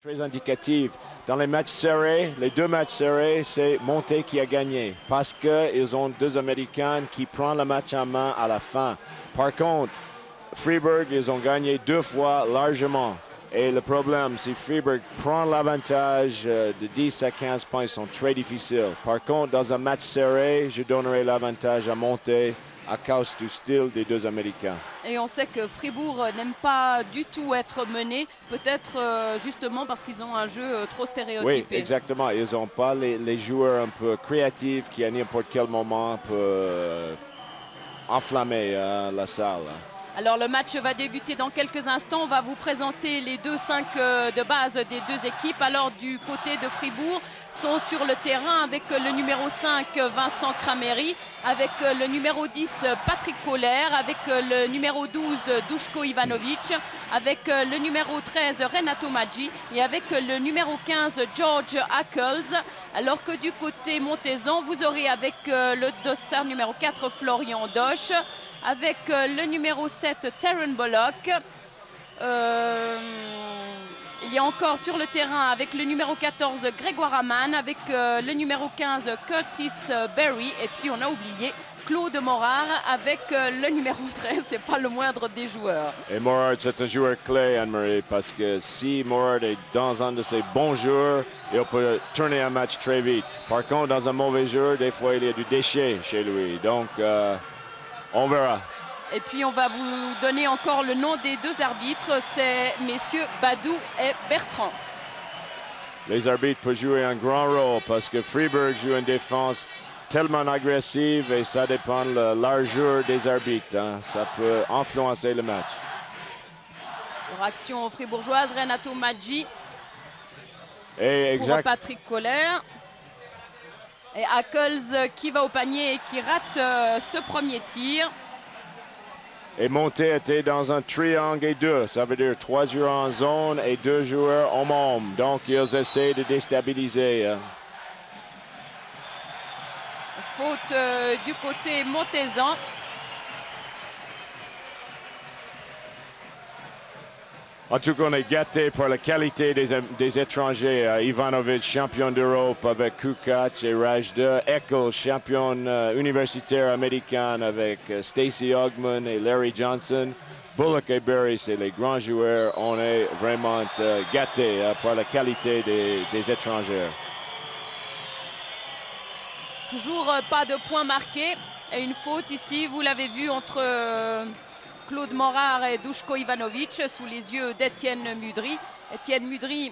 Très indicative. Dans les matchs serrés, les deux matchs serrés, c'est Monté qui a gagné parce qu'ils ont deux Américains qui prennent le match en main à la fin. Par contre, Freeburg, ils ont gagné deux fois largement. Et le problème, si Freeburg prend l'avantage de 10 à 15 points, ils sont très difficiles. Par contre, dans un match serré, je donnerai l'avantage à Monté à cause du style des deux Américains. Et on sait que Fribourg n'aime pas du tout être mené, peut-être justement parce qu'ils ont un jeu trop stéréotypé. Oui, exactement. Ils n'ont pas les joueurs un peu créatifs qui à n'importe quel moment peuvent enflammer la salle. Alors le match va débuter dans quelques instants. On va vous présenter les deux 5 de base des deux équipes. Alors du côté de Fribourg sont sur le terrain avec le numéro 5 Vincent Krameri, avec le numéro 10 Patrick Kohler, avec le numéro 12 Duško Ivanović, avec le numéro 13 Renato Maggi et avec le numéro 15 George Hackles. Alors que du côté montaisan, vous aurez avec le dossard numéro 4 Florian Dosch, avec le numéro 7 Terren Bullock. Il y a encore sur le terrain avec le numéro 14 Grégoire Amann, avec le numéro 15 Curtis Berry, et puis on a oublié Claude Morard avec le numéro 13, c'est pas le moindre des joueurs. Et Morard, c'est un joueur clé, Anne-Marie, parce que si Morard est dans un de ses bons joueurs, il peut tourner un match très vite. Par contre, dans un mauvais joueur, des fois, il y a du déchet chez lui. Donc, on verra. Et puis on va vous donner encore le nom des deux arbitres, c'est messieurs Badou et Bertrand. Les arbitres peuvent jouer un grand rôle parce que Freeburg joue une défense tellement agressive et ça dépend de la largeur des arbitres. Hein. Ça peut influencer le match. Pour action fribourgeoise, Renato Maggi Et pour Patrick Kohler. Et Hackles qui va au panier et qui rate ce premier tir. Et Monté était dans un triangle et deux. Ça veut dire 3 joueurs en zone et 2 joueurs en membre. Donc, ils essaient de déstabiliser. Faute du côté montaisan. En tout cas, on est gâtés par la qualité des étrangers. Ivanović, champion d'Europe avec Kukac et Rajda. Eckel, champion universitaire américain avec Stacey Ogman et Larry Johnson. Bullock et Berry, c'est les grands joueurs. On est vraiment gâtés par la qualité des étrangers. Toujours pas de points marqués. Et une faute ici, vous l'avez vu, entre Claude Morard et Duško Ivanović sous les yeux d'Étienne Mudry. Étienne Mudry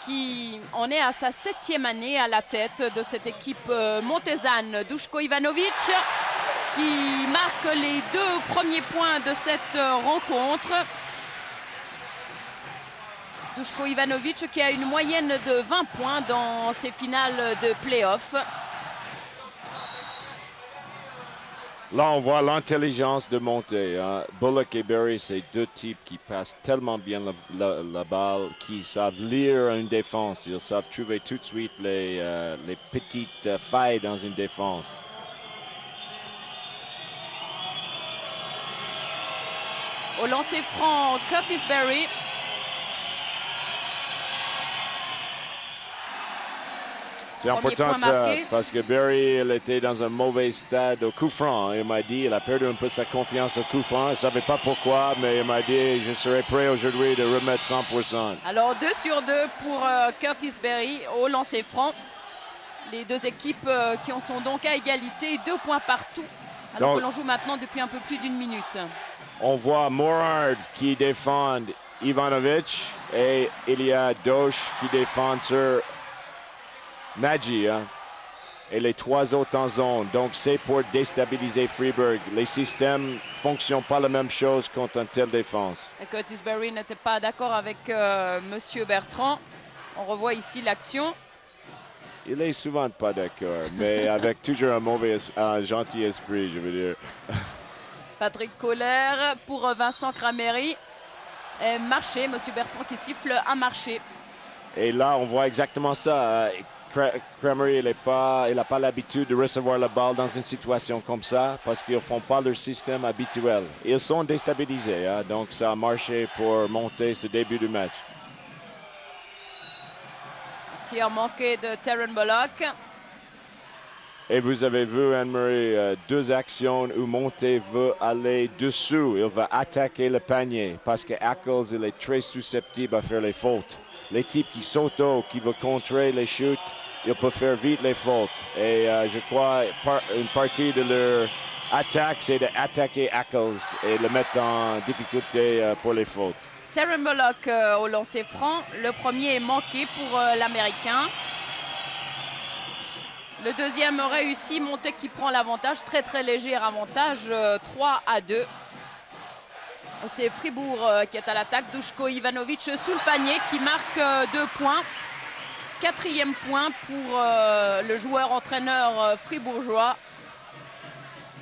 qui en est à sa 7e année à la tête de cette équipe montaisanne. Duško Ivanović qui marque les 2 premiers points de cette rencontre. Duško Ivanović qui a une moyenne de 20 points dans ses finales de play-off. Là, on voit l'intelligence de Monté. Hein. Bullock et Berry, c'est 2 types qui passent tellement bien la balle, qui savent lire une défense. Ils savent trouver tout de suite les petites failles dans une défense. Au lancer franc, Curtis Berry. C'est important ça, parce que Berry, elle était dans un mauvais stade au coup franc. Il m'a dit, il a perdu un peu sa confiance au coup franc. Il ne savait pas pourquoi, mais il m'a dit, je serai prêt aujourd'hui de remettre 100%. Alors 2 sur 2 pour Curtis Berry au lancer franc. Les deux équipes qui en sont donc à égalité, 2 points partout. Alors que l'on joue maintenant depuis un peu plus d'1 minute. On voit Morard qui défend Ivanović et il y a Dosch qui défend sur Maggi, hein? Et les 3 autres en zone. Donc, c'est pour déstabiliser Freeburg. Les systèmes ne fonctionnent pas la même chose contre une telle défense. Et Curtis Berry n'était pas d'accord avec Monsieur Bertrand. On revoit ici l'action. Il est souvent pas d'accord, mais avec toujours un gentil esprit, je veux dire. Patrick Kohler pour Vincent Krameri. Et marché, Monsieur Bertrand qui siffle un marché. Et là, on voit exactement ça. Krameri, il n'a pas l'habitude de recevoir la balle dans une situation comme ça parce qu'ils ne font pas leur système habituel. Ils sont déstabilisés, hein, donc ça a marché pour monter ce début du match. Tir manqué de Terran Bullock. Et vous avez vu, Anne-Marie, deux actions où Monté veut aller dessous. Il va attaquer le panier parce que Ackles, il est très susceptible à faire les fautes. Les types qui sautent haut, qui veulent contrer les shoots, ils peuvent faire vite les fautes. Et je crois une partie de leur attaque, c'est d'attaquer Ackles et le mettre en difficulté pour les fautes. Terran Bullock au lancer franc. Le premier est manqué pour l'Américain. Le deuxième réussi, Monté qui prend l'avantage, très léger avantage, 3-2. C'est Fribourg qui est à l'attaque, Duško Ivanović sous le panier qui marque 2 points. 4e point pour le joueur-entraîneur fribourgeois.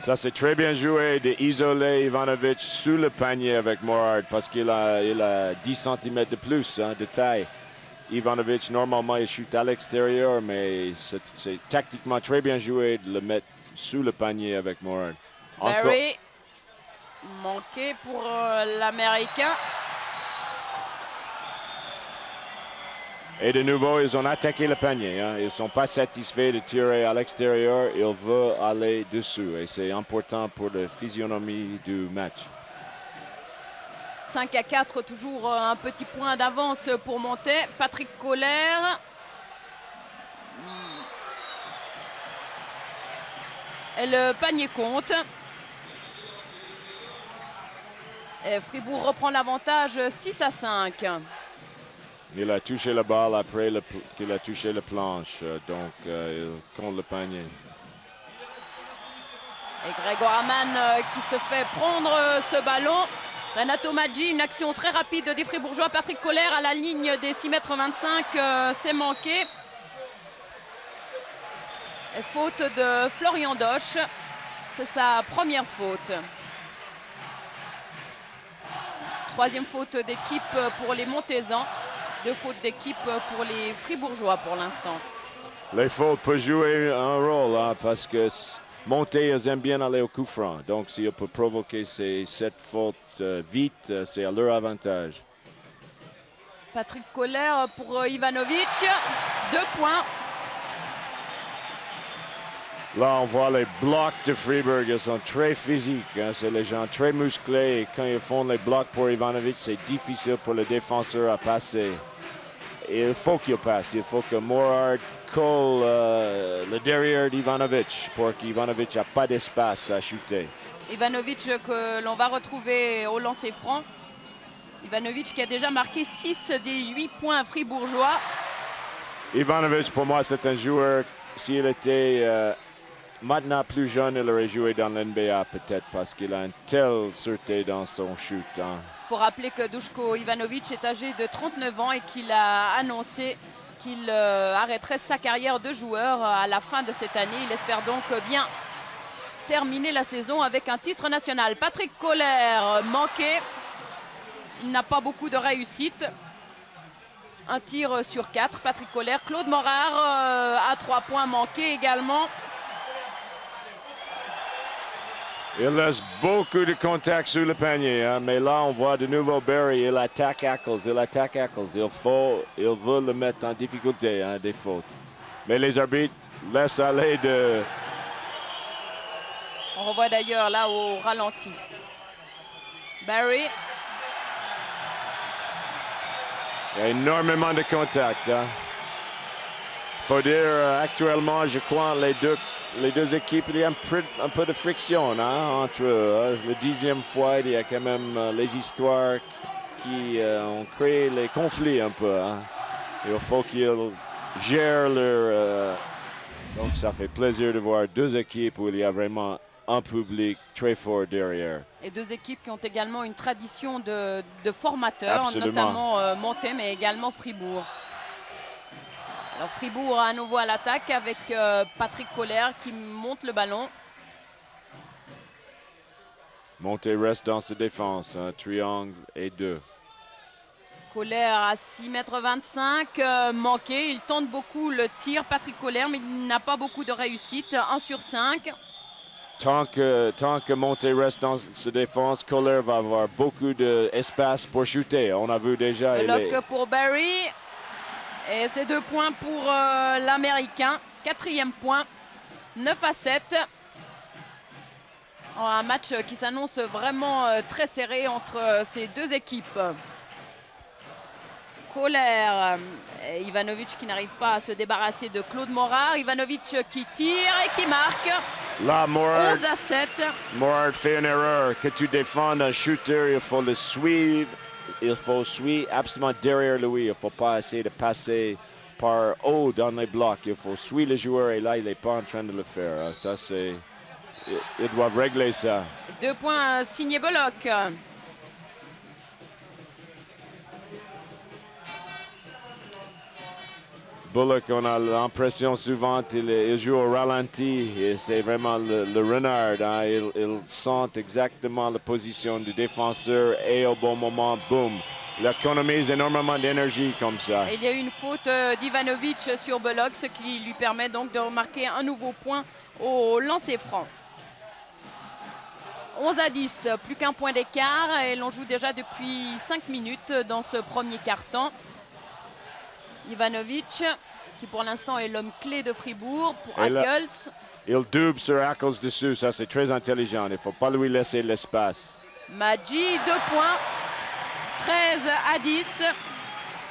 Ça, c'est très bien joué d'isoler Ivanović sous le panier avec Morard parce qu'il a 10 cm de plus de taille. Ivanović, normalement, il chute à l'extérieur, mais c'est tactiquement très bien joué de le mettre sous le panier avec Morard. Barry, manqué pour l'Américain. Et de nouveau, ils ont attaqué le panier. Ils ne sont pas satisfaits de tirer à l'extérieur. Ils veulent aller dessous. Et c'est important pour la physionomie du match. 5-4, toujours un petit point d'avance pour Monté. Patrick Koller. Et le panier compte. Et Fribourg reprend l'avantage 6-5. Il a touché la balle après qu'il a touché la planche. Donc, il compte le panier. Et Gregor Amann qui se fait prendre ce ballon. Renato Maggi, une action très rapide des Fribourgeois. Patrick Koller à la ligne des 6,25 m, c'est manqué. Et faute de Florian Dosch. C'est sa première faute. 3e faute d'équipe pour les Montezans. 2 fautes d'équipe pour les Fribourgeois pour l'instant. Les fautes peuvent jouer un rôle parce que Monté, ils aiment bien aller au coup franc. Donc, si on peut provoquer cette faute vite, c'est à leur avantage. Patrick Koller pour Ivanović. 2 points. Là, on voit les blocs de Fribourg. Ils sont très physiques. C'est les gens très musclés. Et quand ils font les blocs pour Ivanović, c'est difficile pour le défenseur à passer. Et il faut qu'il passe. Il faut que Morard colle le derrière d'Ivanović pour qu'Ivanović n'a pas d'espace à shooter. Ivanović que l'on va retrouver au lancer franc. Ivanović qui a déjà marqué 6 des 8 points fribourgeois. Ivanović, pour moi, c'est un joueur, s'il était maintenant plus jeune, il aurait joué dans l'NBA peut-être parce qu'il a une telle sûreté dans son shoot. Il faut rappeler que Duško Ivanović est âgé de 39 ans et qu'il a annoncé qu'il arrêterait sa carrière de joueur à la fin de cette année. Il espère donc bien terminer la saison avec un titre national. Patrick Koller manqué. Il n'a pas beaucoup de réussite. Un tir sur 4. Patrick Koller. Claude Morard à 3 points manqués également. Il laisse beaucoup de contacts sur le panier, mais là, on voit de nouveau Barry. Il attaque Ackles. Il veut le mettre en difficulté, des fautes. Mais les arbitres laissent aller de... On revoit d'ailleurs là au ralenti. Barry. Il y a énormément de contacts. Faut dire, actuellement, je crois, les deux équipes, il y a un peu de friction entre eux. La 10e fois, il y a quand même les histoires qui ont créé les conflits un peu. Il faut qu'ils gèrent leur... Donc, ça fait plaisir de voir 2 équipes où il y a vraiment un public très fort derrière. Et 2 équipes qui ont également une tradition de formateurs, Absolument. notamment Monté, mais également Fribourg. Alors Fribourg à nouveau à l'attaque avec Patrick Koller qui monte le ballon. Monté reste dans sa défense, triangle et 2. Koller à 6,25 m, manqué. Il tente beaucoup le tir, Patrick Koller, mais il n'a pas beaucoup de réussite. 1 sur 5. Tant que Monté reste dans sa défense, Koller va avoir beaucoup d'espace pour shooter. On a vu déjà... Bloc pour Barry. Et c'est 2 points pour l'Américain. 4e point, 9-7. Un match qui s'annonce vraiment très serré entre ces deux équipes. Kohler et Ivanovic qui n'arrive pas à se débarrasser de Claude Morard. Ivanovic qui tire et qui marque. Là, Morard, 11-7. Morard fait une erreur. Que tu défends un shooter, il faut le suivre. Il faut suivre absolument derrière lui. Il ne faut pas essayer de passer par haut dans les blocs. Il faut suivre le joueur et là, il n'est pas en train de le faire. Ça, c'est... Ils doivent régler ça. 2 points signé Bullock. Bullock, on a l'impression souvent qu'il joue au ralenti et c'est vraiment le renard. Hein. Il sent exactement la position du défenseur et au bon moment, boum. Il économise énormément d'énergie comme ça. Il y a eu une faute d'Ivanovic sur Bullock, ce qui lui permet donc de remarquer un nouveau point au lancer franc. 11-10, plus qu'un point d'écart et l'on joue déjà depuis 5 minutes dans ce premier quart-temps. Ivanovic, qui pour l'instant est l'homme clé de Fribourg pour Ackels. Il double sur Ackels dessus, ça c'est très intelligent. Il ne faut pas lui laisser l'espace. Maggi, 2 points, 13-10.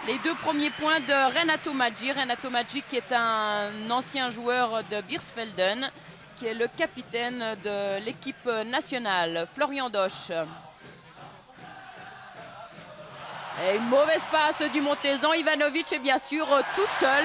Les 2 premiers points de Renato Maggi. Renato Maggi qui est un ancien joueur de Birsfelden, qui est le capitaine de l'équipe nationale. Florian Dosch. Et une mauvaise passe du Montezan. Ivanovic est bien sûr tout seul.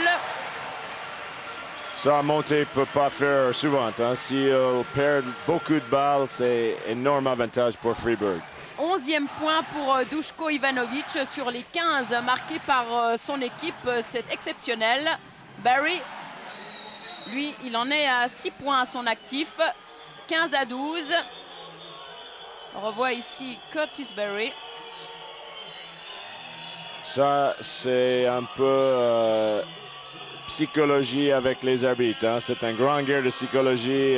Ça, Monté ne peut pas faire souvent. Hein. S'il perd beaucoup de balles, c'est un énorme avantage pour Fribourg. 11e point pour Duško Ivanovic sur les 15 marqués par son équipe. C'est exceptionnel. Barry, lui, il en est à 6 points à son actif. 15-12. On revoit ici Curtis Barry. Ça, c'est un peu psychologie avec les arbitres. Hein. C'est une grande guerre de psychologie.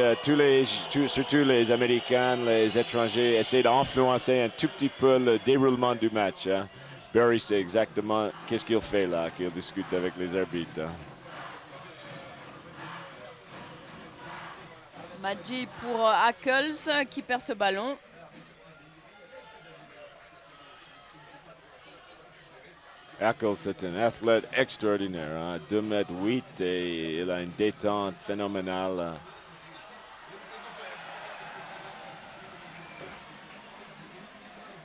Surtout les Américains, les étrangers, essaient d'influencer un tout petit peu le déroulement du match. Hein. Barry sait exactement qu'est-ce qu'il fait là, qu'il discute avec les arbitres. Hein. Maggi pour Ackels qui perd ce ballon. Ackels, c'est un athlète extraordinaire, hein? 2,8 m et il a une détente phénoménale.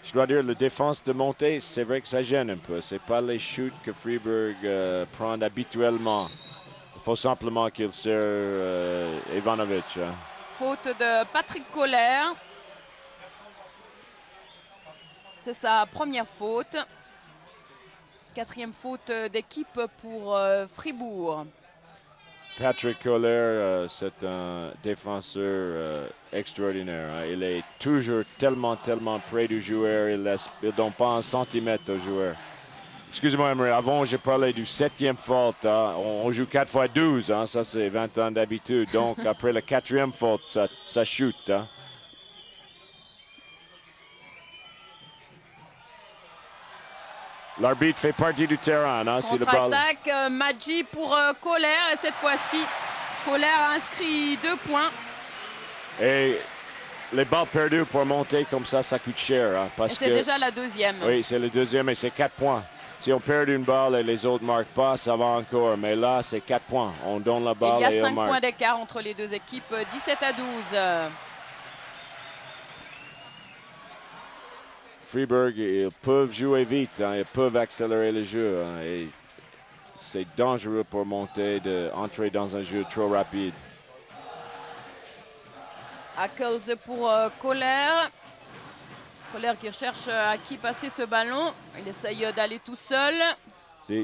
Je dois dire, la défense de Monté, c'est vrai que ça gêne un peu. Ce n'est pas les shoots que Fribourg prend habituellement. Il faut simplement qu'il sert Ivanovic. Hein? Faute de Patrick Kohler. C'est sa première faute. 4e faute d'équipe pour Fribourg. Patrick Kohler, c'est un défenseur extraordinaire. Hein. Il est toujours tellement près du joueur. Il ne donne pas un centimètre au joueur. Excusez-moi, Emery, avant, j'ai parlé du 7e faute. Hein. On joue 4 fois 12. Hein. Ça, c'est 20 ans d'habitude. Donc, après la 4e faute, ça chute. Hein. L'arbitre fait partie du terrain. Hein, si contre-attaque, Maggi pour Kohler. Et cette fois-ci, Kohler a inscrit 2 points. Et les balles perdues pour monter comme ça coûte cher. Hein, parce c'est déjà la 2e. Oui, c'est le 2e et c'est 4 points. Si on perd une balle et les autres ne marquent pas, ça va encore. Mais là, c'est 4 points. On donne la balle et on marque. Il y a 5 points d'écart entre les deux équipes, 17-12. Fribourg, ils peuvent jouer vite, hein, ils peuvent accélérer le jeu. Hein, et c'est dangereux pour Monté d'entrer dans un jeu trop rapide. Ackels pour Kohler. Kohler qui recherche à qui passer ce ballon. Il essaye d'aller tout seul.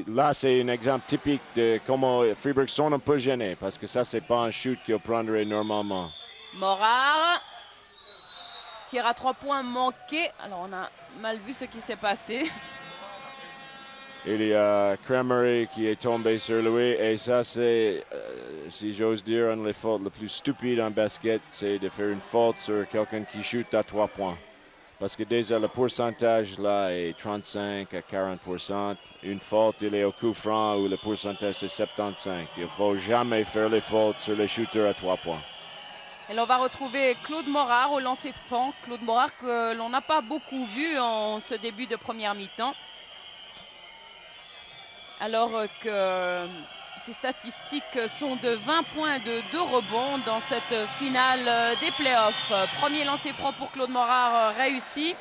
Là, c'est un exemple typique de comment Fribourg sont un peu gênés, parce que ça, c'est pas un shoot qu'ils prendrait normalement. Morard. Tir à 3 points manqué. Alors, on a mal vu ce qui s'est passé. Il y a Kramer qui est tombé sur lui. Et ça, c'est, si j'ose dire, une des fautes les plus stupides en basket, c'est de faire une faute sur quelqu'un qui shoot à 3 points. Parce que déjà, le pourcentage là est 35 à 40%. Une faute, il est au coup franc où le pourcentage c'est 75. Il ne faut jamais faire les fautes sur les shooters à 3 points. Et l'on va retrouver Claude Morard au lancer franc. Claude Morard que l'on n'a pas beaucoup vu en ce début de première mi-temps. Alors que ses statistiques sont de 20 points de 2 rebonds dans cette finale des playoffs. Premier lancer franc pour Claude Morard réussi.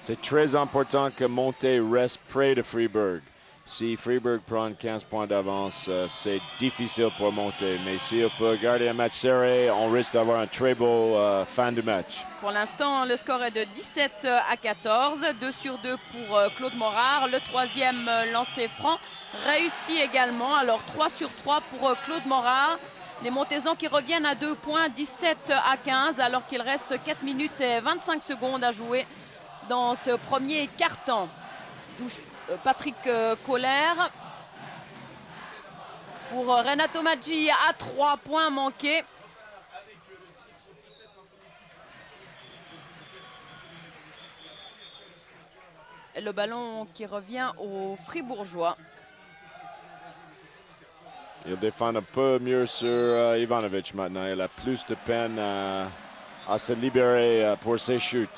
C'est très important que Monté reste près de Freeburg. Si Freeburg prend 15 points d'avance, c'est difficile pour Monté. Mais si on peut garder un match serré, on risque d'avoir un très beau fin de match. Pour l'instant, le score est de 17 à 14. 2 sur 2 pour Claude Morard. Le troisième lancer franc réussi également. Alors 3 sur 3 pour Claude Morard. Les Montezans qui reviennent à 2 points, 17 à 15, alors qu'il reste 4 minutes et 25 secondes à jouer dans ce premier quart-temps. Patrick Colère pour Renato Maggi à 3 points manqués. Et le ballon qui revient aux Fribourgeois. Il défend un peu mieux sur Ivanovic maintenant. Il a plus de peine à se libérer pour ses shoots.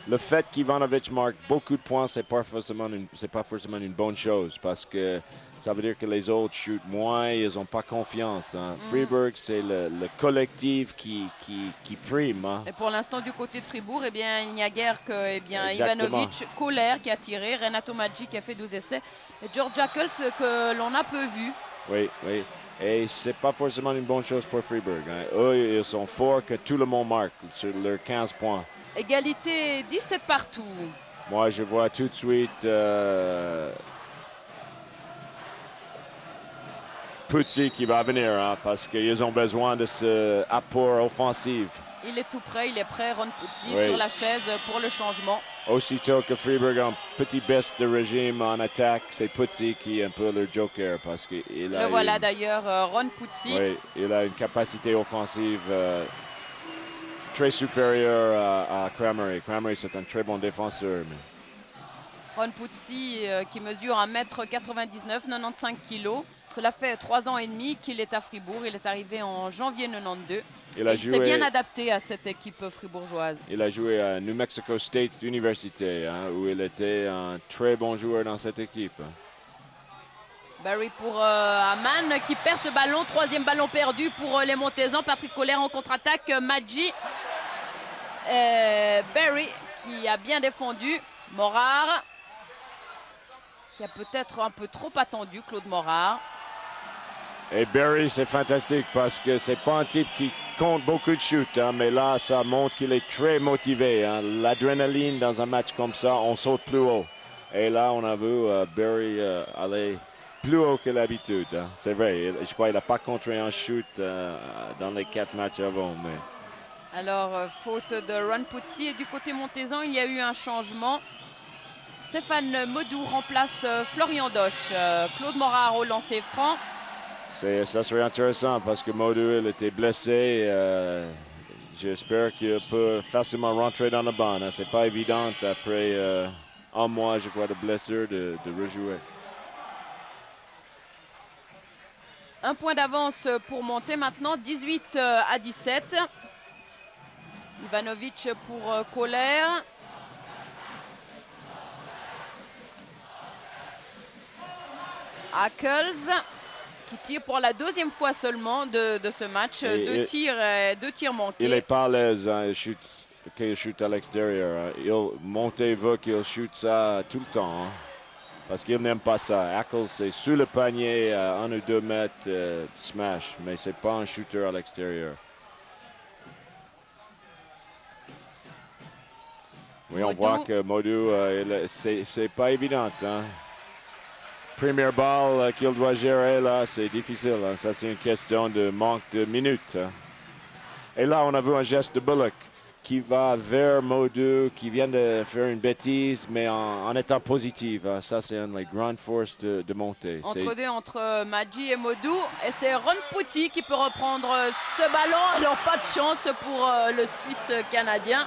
Le fait qu'Ivanovic marque beaucoup de points, c'est pas forcément une bonne chose parce que ça veut dire que les autres shootent moins, ils n'ont pas confiance. Hein. Fribourg, c'est le collectif qui prime. Hein. Et pour l'instant, du côté de Fribourg, eh bien, il n'y a guère que Exactement. Ivanovic, Colère qui a tiré, Renato Maggi qui a fait 12 essais, et George Jackals que l'on a peu vu. Oui, oui. Et c'est pas forcément une bonne chose pour Fribourg. Hein. Eux, ils sont forts que tout le monde marque sur leurs 15 points. Égalité 17 partout. Moi, je vois tout de suite Puzzi qui va venir hein, parce qu'ils ont besoin de ce apport offensif. Il est tout prêt, il est prêt, Ron Puzzi, Oui. sur la chaise pour le changement. Aussitôt que Fribourg a un petit baisse de régime en attaque, c'est Puzzi qui est un peu le joker parce qu'il a, Le voilà d'ailleurs, Ron Puzzi. oui, il a une capacité offensive très supérieure à Kramery. Kramery, c'est un très bon défenseur. Mais... Ron Puzzi qui mesure 1m99, 95 kg. Cela fait 3 ans et demi qu'il est à Fribourg. Il est arrivé en janvier 92. Il s'est bien adapté à cette équipe fribourgeoise. Il a joué à New Mexico State University, hein, où il était un très bon joueur dans cette équipe. Barry pour Aman qui perd ce ballon. Troisième ballon perdu pour les Montezans. Patrick Colère en contre-attaque. Maggi. Barry qui a bien défendu. Morard qui a peut-être un peu trop attendu, Claude Morard. Et Barry, c'est fantastique parce que c'est pas un type qui compte beaucoup de shoots, hein, mais là, ça montre qu'il est très motivé. Hein. L'adrénaline dans un match comme ça, on saute plus haut. Et là, on a vu Barry aller plus haut que l'habitude. Hein. C'est vrai, je crois qu'il n'a pas contré un shoot dans les 4 matchs avant. Mais... Alors, faute de Ron Puzzi. Et du côté Montezan, il y a eu un changement. Stéphane Modou remplace Florian Doche. Claude Morard au lancer franc. Ça serait intéressant parce que Modou il était blessé. J'espère qu'il peut facilement rentrer dans la bande. Hein. C'est pas évident après un mois, je crois, de blessure de rejouer. Un point d'avance pour monter maintenant, 18 à 17. Ivanovic pour Colère. Hackels qui tire pour la deuxième fois seulement de ce match. Deux tirs manqués. Il n'est pas à l'aise hein, qu'il shoot à l'extérieur. Hein. Monté veut qu'il shoot ça tout le temps. Hein, parce qu'il n'aime pas ça. Hackels, c'est sous le panier, 1 ou 2 mètres, smash. Mais ce n'est pas un shooter à l'extérieur. Oui, on voit que Modou, c'est pas évident. Hein. Première balle qu'il doit gérer, là, c'est difficile. Hein. Ça, c'est une question de manque de minutes. Hein. Et là, on a vu un geste de Bullock qui va vers Modou, qui vient de faire une bêtise, mais en étant positif. Hein. Ça, c'est une des grandes forces de monter. Entre Maggi et Modou. Et c'est Ron Puzzi qui peut reprendre ce ballon. Alors, pas de chance pour le Suisse canadien.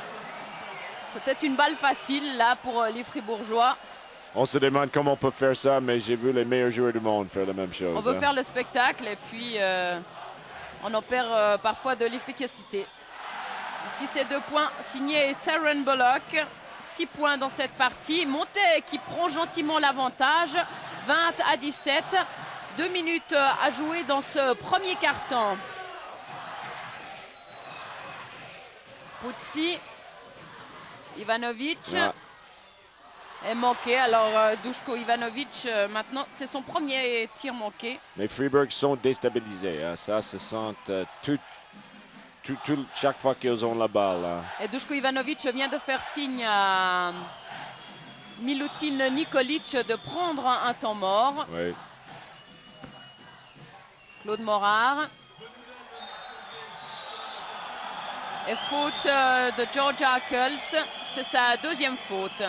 C'était une balle facile là pour les Fribourgeois. On se demande comment on peut faire ça, mais j'ai vu les meilleurs joueurs du monde faire la même chose. On veut faire le spectacle et puis on en perd parfois de l'efficacité. Ici, c'est 2 points signés Taron Bullock. 6 points dans cette partie. Montet qui prend gentiment l'avantage. 20-17. 2 minutes à jouer dans ce premier quart-temps. Puzzi. Ivanovic. Ah. Est manqué. Alors, Duško Ivanovic, maintenant, c'est son premier tir manqué. Les Fribourg sont déstabilisés. Hein. Ça se sent chaque fois qu'ils ont la balle. Hein. Et Duško Ivanovic vient de faire signe à Milutin Nikolic de prendre un temps mort. Oui. Claude Morard. Et faute de George Ackles. C'est sa 2e faute.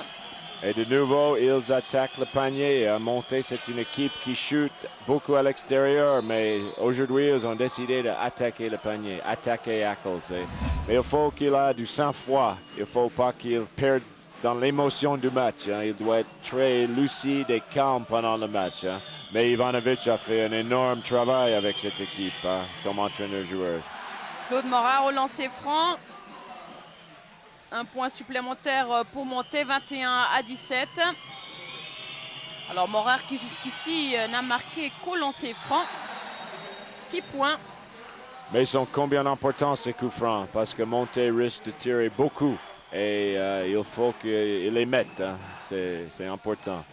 Et de nouveau, ils attaquent le panier. Monté, c'est une équipe qui chute beaucoup à l'extérieur, mais aujourd'hui, ils ont décidé d'attaquer le panier, attaquer Ackles. Mais il faut qu'il ait du sang-froid. Il ne faut pas qu'il perde dans l'émotion du match. Hein. Il doit être très lucide et calme pendant le match. Hein. Mais Ivanovic a fait un énorme travail avec cette équipe hein, comme entraîneur-joueur. Claude Morard au lancer franc. Un point supplémentaire pour monter, 21-17. Alors Morard qui jusqu'ici n'a marqué qu'au lancer franc. 6 points. Mais ils sont combien importants ces coups francs? Parce que Monté risque de tirer beaucoup. Et il faut qu'il les mette. Hein. C'est important.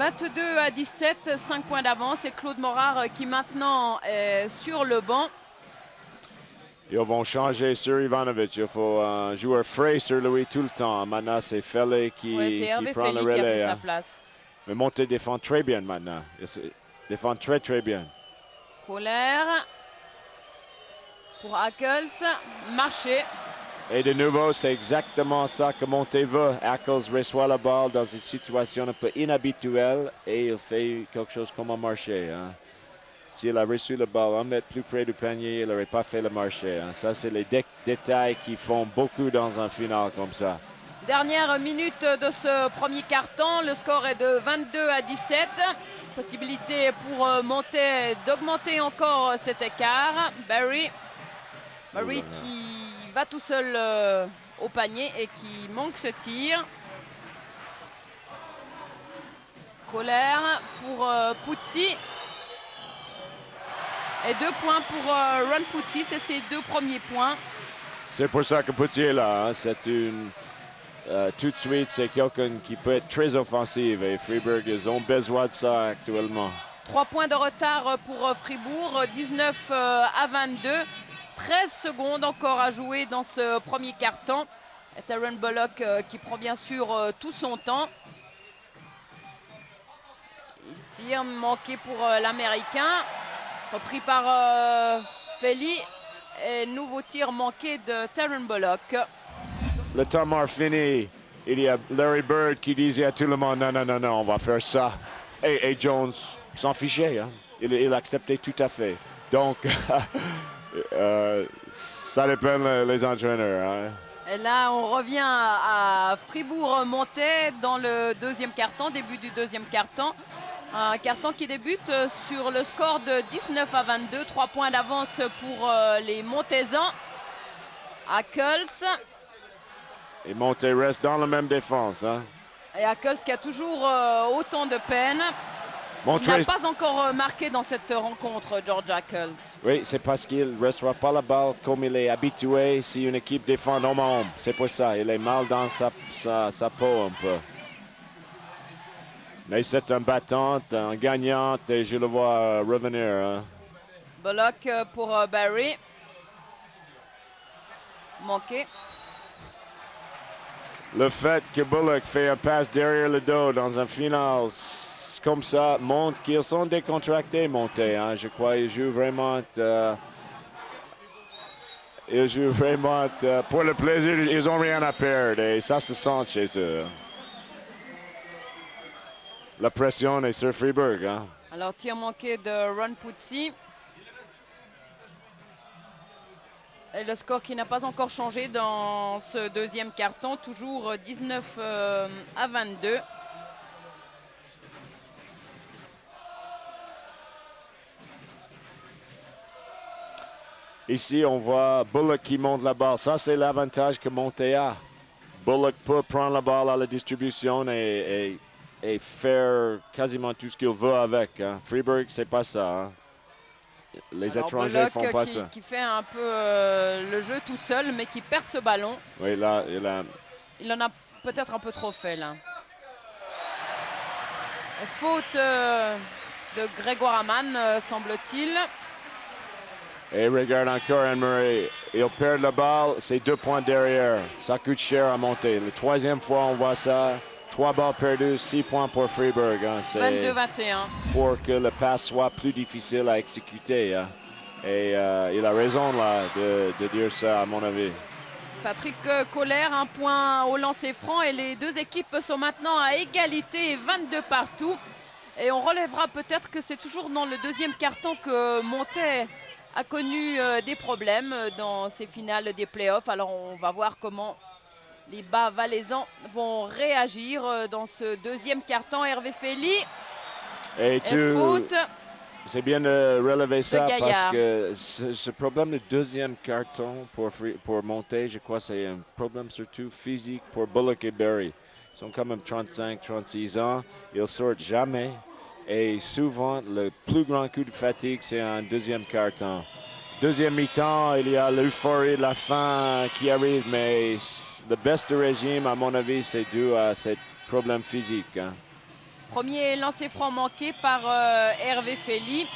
22-17, 5 points d'avance. Et Claude Morard qui maintenant est sur le banc. Ils vont changer sur Ivanovic. Il faut un joueur frais sur lui tout le temps. Maintenant, c'est Fellé qui prend le relais. Qui a pris sa place. Mais Monté défend très bien maintenant. Il défend très, très bien. Colère pour Ackles. Marché. Et de nouveau, c'est exactement ça que Monté veut. Ackles reçoit la balle dans une situation un peu inhabituelle et il fait quelque chose comme un marché. Hein. S'il a reçu le ballon, un mètre plus près du panier, il n'aurait pas fait le marché. Hein. Ça, c'est les détails qui font beaucoup dans un final comme ça. Dernière minute de ce premier quart-temps. Le score est de 22-17. Possibilité pour Montet d'augmenter encore cet écart. Barry qui va tout seul au panier et qui manque ce tir. Colère pour Puzzi. Et 2 points pour Ron Puzzi, c'est ses 2 premiers points. C'est pour ça que Puzzi est là. Hein. C'est une... tout de suite, c'est quelqu'un qui peut être très offensif. Et Fribourg, ils ont besoin de ça actuellement. 3 points de retard pour Fribourg, 19-22. 13 secondes encore à jouer dans ce premier quart-temps. Et Taron Bullock qui prend bien sûr tout son temps. Il tire, manqué pour l'Américain. Repris par Feli. Et nouveau tir manqué de Taron Bullock. Le temps mort fini. Il y a Larry Bird qui disait à tout le monde, non, non, non, non, on va faire ça. Et Jones s'en fichait. Hein. Il acceptait tout à fait. Donc, ça dépend les entraîneurs. Hein. Et là, on revient à Fribourg-Montet dans le deuxième quart-temps, début du deuxième quart-temps. Un quart-temps qui débute sur le score de 19-22. 3 points d'avance pour les Montaisans. Ackles. Et Montet reste dans la même défense. Hein. Et Ackles qui a toujours autant de peine. Il n'a pas encore marqué dans cette rencontre, George Ackles. Oui, c'est parce qu'il ne reçoit pas la balle comme il est habitué si une équipe défend homme à homme. C'est pour ça, il est mal dans sa peau un peu. Mais c'est un battant, un gagnant, et je le vois revenir. Hein. Bullock pour Barry. Manqué. Le fait que Bullock fait un passe derrière le dos dans un final comme ça montre qu'ils sont décontractés, Monté. Hein. Je crois qu'ils jouent vraiment... pour le plaisir, ils n'ont rien à perdre et ça se sent chez eux. La pression est sur Fribourg. Hein. Alors, tir manqué de Ron Puzzi. Et le score qui n'a pas encore changé dans ce deuxième carton, toujours 19 à 22. Ici, on voit Bullock qui monte la balle. Ça, c'est l'avantage que Monté a. Bullock peut prendre la balle à la distribution et faire quasiment tout ce qu'il veut avec. Hein. Freeburg, c'est pas ça. Hein. Les Alors, étrangers Bullock font pas ça. qui fait un peu le jeu tout seul, mais qui perd ce ballon. Oui, là, Il en a peut-être un peu trop fait, là. Faute de Grégoire Amann, semble-t-il. Et regarde encore Anne Murray. Il perd la balle, c'est 2 points derrière. Ça coûte cher à monter. La troisième fois, on voit ça. 3 balles perdues, 6 points pour Freeburg. Hein. 22-21. Pour que le pass soit plus difficile à exécuter. Hein. Et il a raison là, de dire ça, à mon avis. Patrick Colère, un point au lancer franc. Et les deux équipes sont maintenant à égalité, 22 partout. Et on relèvera peut-être que c'est toujours dans le deuxième carton que Montet a connu des problèmes dans ces finales des playoffs. Alors on va voir comment les Bas-Valaisans vont réagir dans ce deuxième carton. Hervé Fely Et faute. C'est bien de relever ça parce Gaillard. que ce problème de deuxième carton pour monter, je crois que c'est un problème surtout physique pour Bullock et Barry. Ils sont quand même 35, 36 ans. Ils ne sortent jamais. Et souvent, le plus grand coup de fatigue, c'est un deuxième carton. Deuxième mi-temps, il y a l'euphorie de la fin qui arrive, mais le best régime, à mon avis, c'est dû à ce problème physique. Hein. Premier lancer franc manqué par Hervé Fely.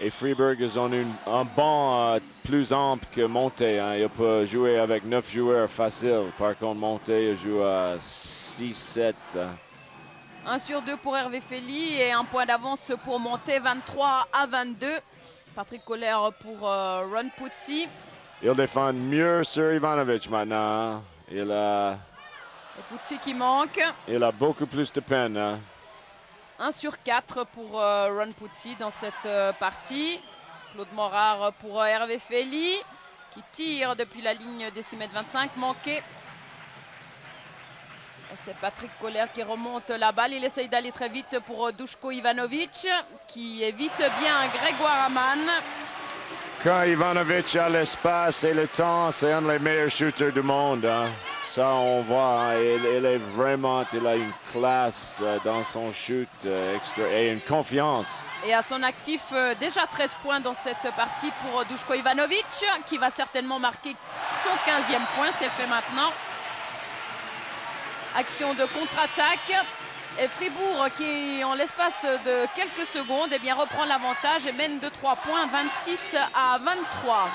Et Freeburg, ils ont un banc plus ample que Monté. Hein. Il peut jouer avec 9 joueurs facile. Par contre, Monté joue à 6-7. 1 sur 2 pour Hervé Fely et un point d'avance pour Monté, 23 à 22. Patrick Colère pour Ron Puzzi. Il défend mieux sur Ivanovic maintenant. Hein. Puzzi qui manque. Il a beaucoup plus de peine. Hein. 1 sur 4 pour Ron Puzzi dans cette partie. Claude Morard pour Hervé Fely qui tire depuis la ligne des 6 mètres 25, manqué. C'est Patrick Colère qui remonte la balle. Il essaye d'aller très vite pour Duško Ivanovic qui évite bien Grégoire Amann. Quand Ivanovic a l'espace et le temps, c'est un des meilleurs shooters du monde. Hein. Ça, on voit. Hein. Il a une classe dans son shoot et une confiance. Et à son actif, déjà 13 points dans cette partie pour Duško Ivanovic qui va certainement marquer son 15e point. C'est fait maintenant. Action de contre-attaque. Et Fribourg qui, en l'espace de quelques secondes, eh bien, reprend l'avantage et mène de 3 points, 26 à 23.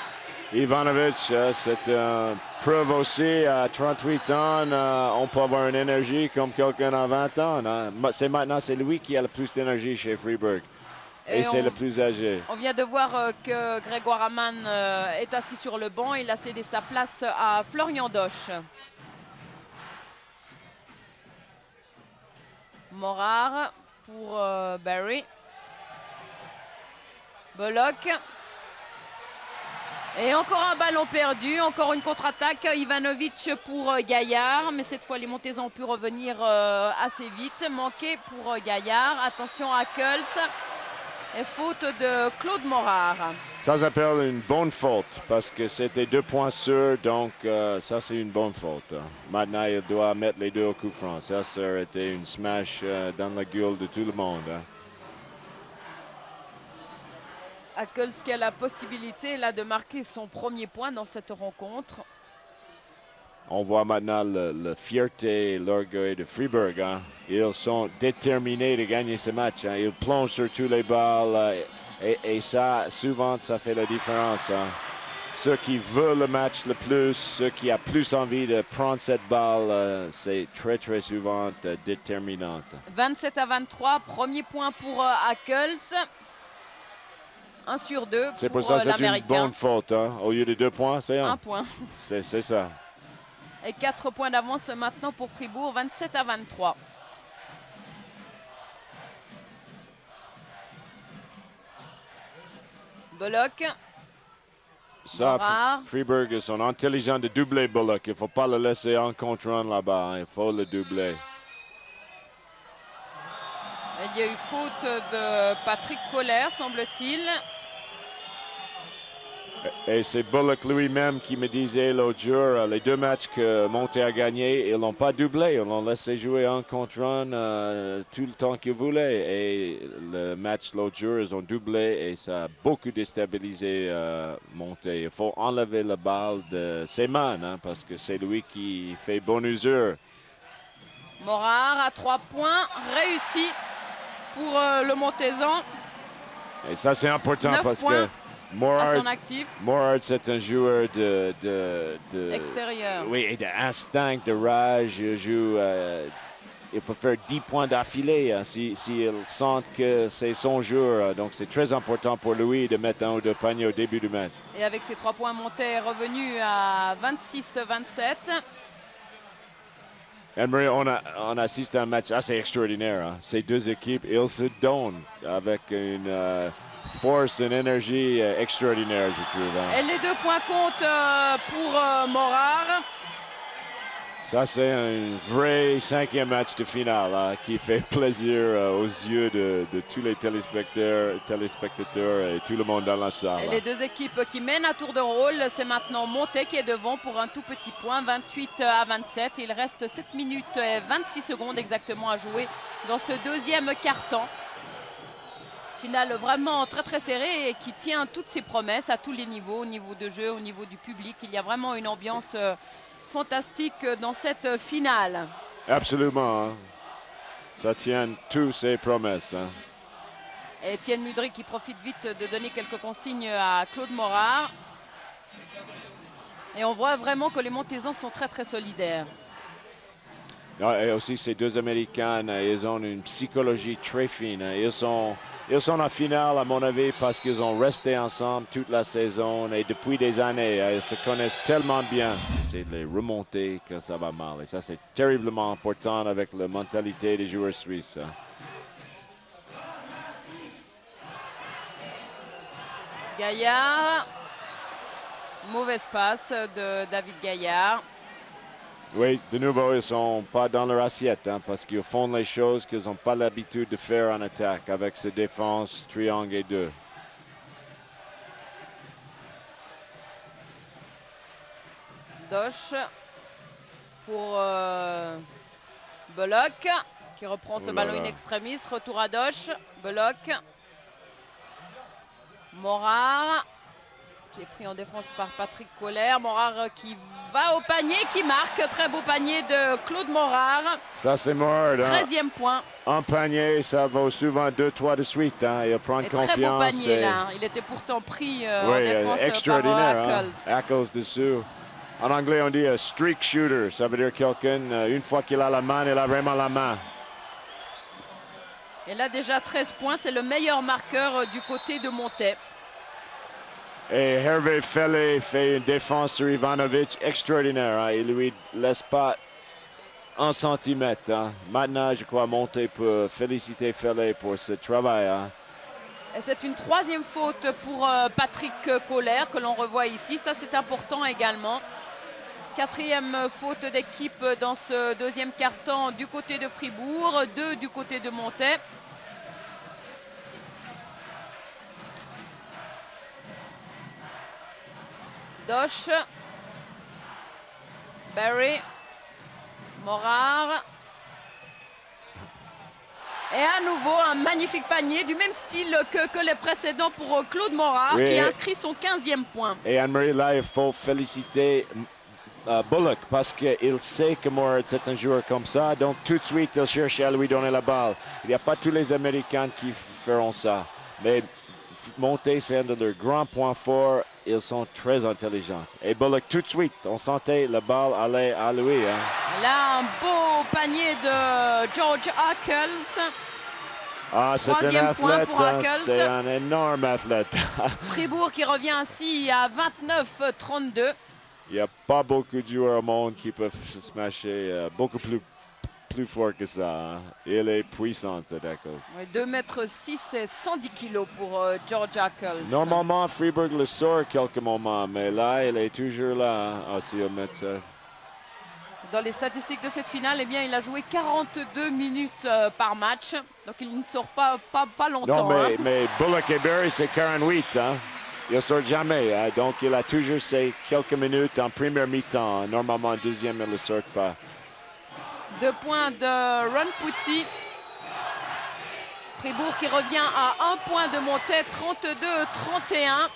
Ivanovic, c'est une preuve aussi, à 38 ans, on peut avoir une énergie comme quelqu'un à 20 ans. Hein. C'est lui qui a le plus d'énergie chez Freeburg. Et c'est le plus âgé. On vient de voir que Grégoire Amann est assis sur le banc. Il a cédé sa place à Florian Dosch. Morard pour Barry. Bullock. Et encore un ballon perdu, encore une contre-attaque. Ivanovic pour Gaillard. Mais cette fois, les Montezans ont pu revenir assez vite. Manqué pour Gaillard. Attention à Kuls. Et faute de Claude Morard. Ça s'appelle une bonne faute parce que c'était 2 points sûrs. Donc, ça, c'est une bonne faute. Maintenant, il doit mettre les deux au coup franc. Ça aurait été une smash dans la gueule de tout le monde. Hein. Kuls qui a la possibilité là, de marquer son premier point dans cette rencontre. On voit maintenant la fierté et l'orgueil de Freeburg. Hein. Ils sont déterminés de gagner ce match. Hein. Ils plongent sur tous les balles. Et ça, souvent, ça fait la différence. Hein. Ceux qui veulent le match le plus, ceux qui ont plus envie de prendre cette balle, c'est très, très souvent déterminant. 27 à 23, premier point pour Kuls. 1 sur 2 c'est pour ça que c'est une bonne faute. Hein. Au lieu de 2 points, c'est 1. 1 point. C'est ça. Et 4 points d'avance maintenant pour Fribourg, 27 à 23. Bullock. Ça, Morard. Freeburg, ils sont intelligents de doubler Bullock. Il ne faut pas le laisser en contre-run là-bas. Hein. Il faut le doubler. Il y a eu faute de Patrick Colère, semble-t-il. Et c'est Bullock lui-même qui me disait l'autre jour, les 2 matchs que Monté a gagnés, ils l'ont pas doublé. Ils l'ont laissé jouer en contre-run tout le temps qu'ils voulaient. Et le match l'autre jour, ils ont doublé et ça a beaucoup déstabilisé Monté. Il faut enlever la balle de ses mains hein, parce que c'est lui qui fait bonne usure. Morard à 3 points, réussi pour le Montezan. Et ça, c'est important 9 parce points que à son actif. Morard, c'est un joueur de Extérieur. Oui, et d'instinct, de rage. Il joue. Il peut faire 10 points d'affilée hein, s'il sent que c'est son jour. Donc, c'est très important pour lui de mettre 1 ou 2 paniers au début du match. Et avec ses 3 points, Monté est revenu à 26-27. Anne-Marie, on assiste à un match assez extraordinaire. Hein. Ces 2 équipes, ils se donnent avec une force, une énergie extraordinaire, je trouve. Hein. Et les 2 points comptent pour Morard. Ça, c'est un vrai 5e match de finale hein, qui fait plaisir aux yeux de tous les téléspectateurs et tout le monde dans la salle. Et les 2 équipes qui mènent à tour de rôle, c'est maintenant Monté qui est devant pour un tout petit point, 28-27. Il reste 7 minutes et 26 secondes exactement à jouer dans ce 2e quart-temps. Finale vraiment très très serrée et qui tient toutes ses promesses à tous les niveaux, au niveau de jeu, au niveau du public. Il y a vraiment une ambiance fantastique dans cette finale. Absolument. Hein. Ça tient toutes ses promesses. Hein. Et Étienne Mudry qui profite vite de donner quelques consignes à Claude Morard. Et on voit vraiment que les Montezans sont très très solidaires. Et aussi, ces 2 Américains, ils ont une psychologie très fine. Ils sont en finale, à mon avis, parce qu'ils ont resté ensemble toute la saison. Et depuis des années, ils se connaissent tellement bien. C'est de les remonter quand ça va mal. Et ça, c'est terriblement important avec la mentalité des joueurs suisses. Gaillard. Mauvaise passe de David Gaillard. Oui, de nouveau, ils ne sont pas dans leur assiette hein, parce qu'ils font les choses qu'ils n'ont pas l'habitude de faire en attaque avec ces défenses triangle et 2. Doche pour Bullock qui reprend ce ballon in extremis. Retour à Doche. Bullock. Morard qui est pris en défense par Patrick Colère. Morard qui va au panier, qui marque. Très beau panier de Claude Morard. Ça, c'est Morard. 13e point. Un panier, ça vaut souvent 2-3 de suite. Hein. Il prend confiance. Très beau panier, là. Il était pourtant pris en défense extraordinaire, par Ackles. Hein. Ackles dessous. En anglais, on dit un streak shooter. Ça veut dire quelqu'un, une fois qu'il a la main, il a vraiment la main. Et là, déjà 13 points. C'est le meilleur marqueur du côté de Monté. Et Hervé Fellé fait une défense sur Ivanovic extraordinaire. Hein. Il ne lui laisse pas 1 centimètre. Hein. Maintenant, je crois Monté peut féliciter Fellé pour ce travail. Hein. Et c'est une 3e faute pour Patrick Colère que l'on revoit ici. Ça, c'est important également. 4e faute d'équipe dans ce 2e quart-temps du côté de Fribourg. 2 du côté de Monté. Doche, Barry, Morard. Et à nouveau un magnifique panier du même style que les précédents pour Claude Morard qui inscrit son 15e point. Et Anne-Marie, là, il faut féliciter Bullock parce qu'il sait que Morard c'est un joueur comme ça. Donc tout de suite, il cherche à lui donner la balle. Il n'y a pas tous les Américains qui feront ça. Mais Monté, c'est un de leurs grands points forts. Ils sont très intelligents. Et Bullock, tout de suite, on sentait la balle aller à lui. Hein. Là, un beau panier de George Ackles. Ah, c'est un athlète. C'est un énorme athlète. Fribourg qui revient ainsi à 29-32. Il n'y a pas beaucoup de joueurs au monde qui peuvent se smasher beaucoup plus plus fort que ça. Hein. Il est puissant, cet Eccles. Ouais, 2,6 m et 110 kg pour George Eccles. Normalement, Freeburg le sort quelques moments, mais là, il est toujours là. Hein. Ah, si on met ça. Dans les statistiques de cette finale, eh bien, il a joué 42 minutes par match. Donc, il ne sort pas longtemps. Non, hein. mais Bullock et Berry, c'est 48. Hein. Il ne sort jamais. Hein. Donc, il a toujours ces quelques minutes en première mi-temps. Normalement, en deuxième, il ne le sort pas. 2 points de Ron Pucci. Fribourg qui revient à 1 point de montée, 32-31.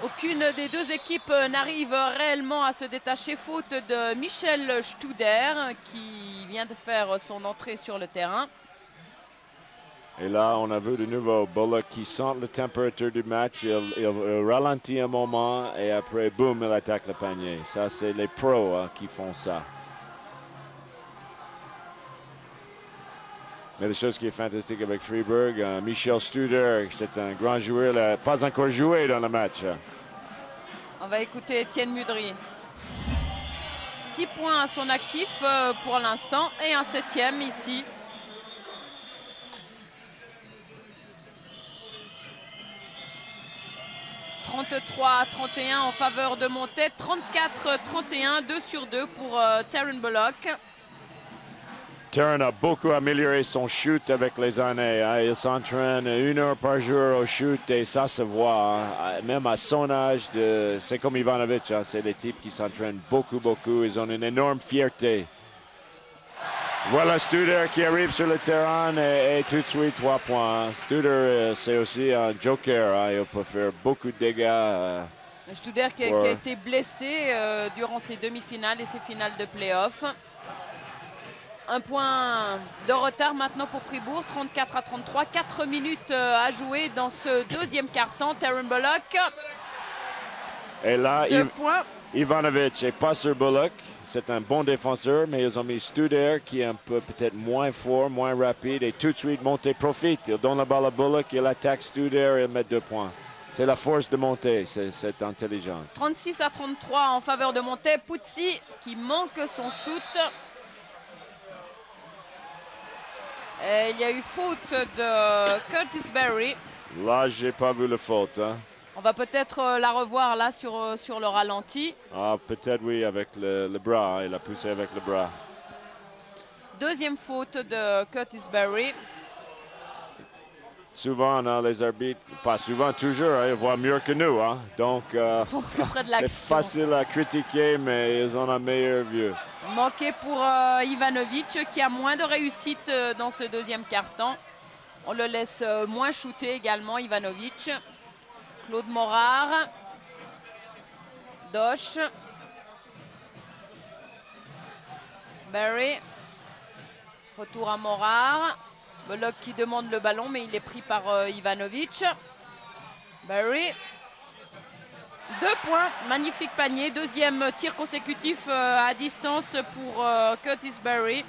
Aucune des deux équipes n'arrive réellement à se détacher, faute de Michel Studer qui vient de faire son entrée sur le terrain. Et là, on a vu de nouveau Bullock qui sent la température du match. Il ralentit un moment et après, boum, il attaque le panier. Ça, c'est les pros hein, qui font ça. Mais la chose qui est fantastique avec Freeburg, Michel Studer, c'est un grand joueur, il n'a pas encore joué dans le match. On va écouter Étienne Mudry. 6 points à son actif pour l'instant et un 7e ici. « 33-31 en faveur de Montaigne, 34-31, 2 sur 2 pour Taron Bullock. Taron a beaucoup amélioré son shoot avec les années. Hein. Il s'entraîne 1 heure par jour au shoot et ça se voit. Hein. Même à son âge, c'est comme Ivanovic. Hein. C'est des types qui s'entraînent beaucoup. Ils ont une énorme fierté. Voilà Studer qui arrive sur le terrain et tout de suite 3 points. Studer, c'est aussi un joker. Hein. Il peut faire beaucoup de dégâts. Studer qui a été blessé durant ses demi-finales et ses finales de play-off. 1 point de retard maintenant pour Fribourg, 34-33. 4 minutes à jouer dans ce deuxième quart-temps. Taron Bullock. Et là, 2 points. Ivanovic n'est pas sur Bullock. C'est un bon défenseur, mais ils ont mis Studer qui est un peu peut-être moins fort, moins rapide. Et tout de suite, Montaigne profite. Il donne la balle à Bullock, il attaque Studer et il met 2 points. C'est la force de Montaigne, c'est cette intelligence. 36-33 en faveur de Montaigne. Pucci qui manque son shoot. Et il y a eu faute de Curtis Berry. Là, j'ai pas vu la faute. Hein. On va peut-être la revoir là sur le ralenti. Ah, peut-être oui, avec le bras. Hein. Il a poussé avec le bras. Deuxième faute de Curtis Berry. Souvent, hein, les arbitres, pas souvent, toujours, hein, ils voient mieux que nous. Hein. Donc, ils sont plus près de l'action. C'est facile à critiquer, mais ils ont un meilleur vue. Manqué pour Ivanovic qui a moins de réussite dans ce deuxième quart-temps. On le laisse moins shooter également, Ivanovic. Claude Morard. Dosh. Berry. Retour à Morard. Bullock qui demande le ballon, mais il est pris par Ivanovic. Berry. 2 points, magnifique panier. Deuxième tir consécutif à distance pour Curtis Berry.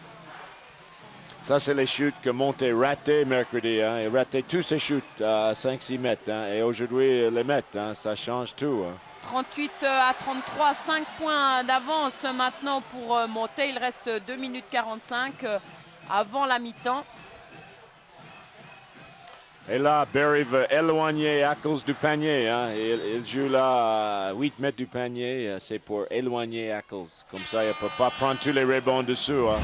Ça, c'est les shoots que Montaigne raté mercredi. Hein. Il ratait tous ses shoots à 5-6 mètres. Hein. Et aujourd'hui, les mettre, hein. Ça change tout. Hein. 38-33, 5 points d'avance maintenant pour Montaigne. Il reste 2 minutes 45 avant la mi-temps. Et là, Berry veut éloigner Eccles du panier. Hein. Il joue là à 8 mètres du panier. C'est pour éloigner Eccles. Comme ça, il ne peut pas prendre tous les rebonds dessous. Hein.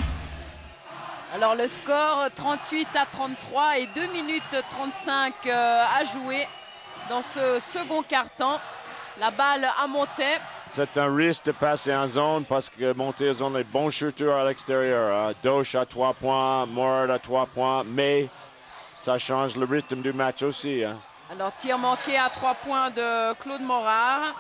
Alors le score 38-33 et 2 minutes 35 à jouer dans ce second quart-temps. La balle à Montaigne. C'est un risque de passer en zone parce que Montaigne ont les bons shooters à l'extérieur. Hein. Dosh à 3 points, Morard à 3 points, mais ça change le rythme du match aussi. Hein. Alors tir manqué à 3 points de Claude Morard.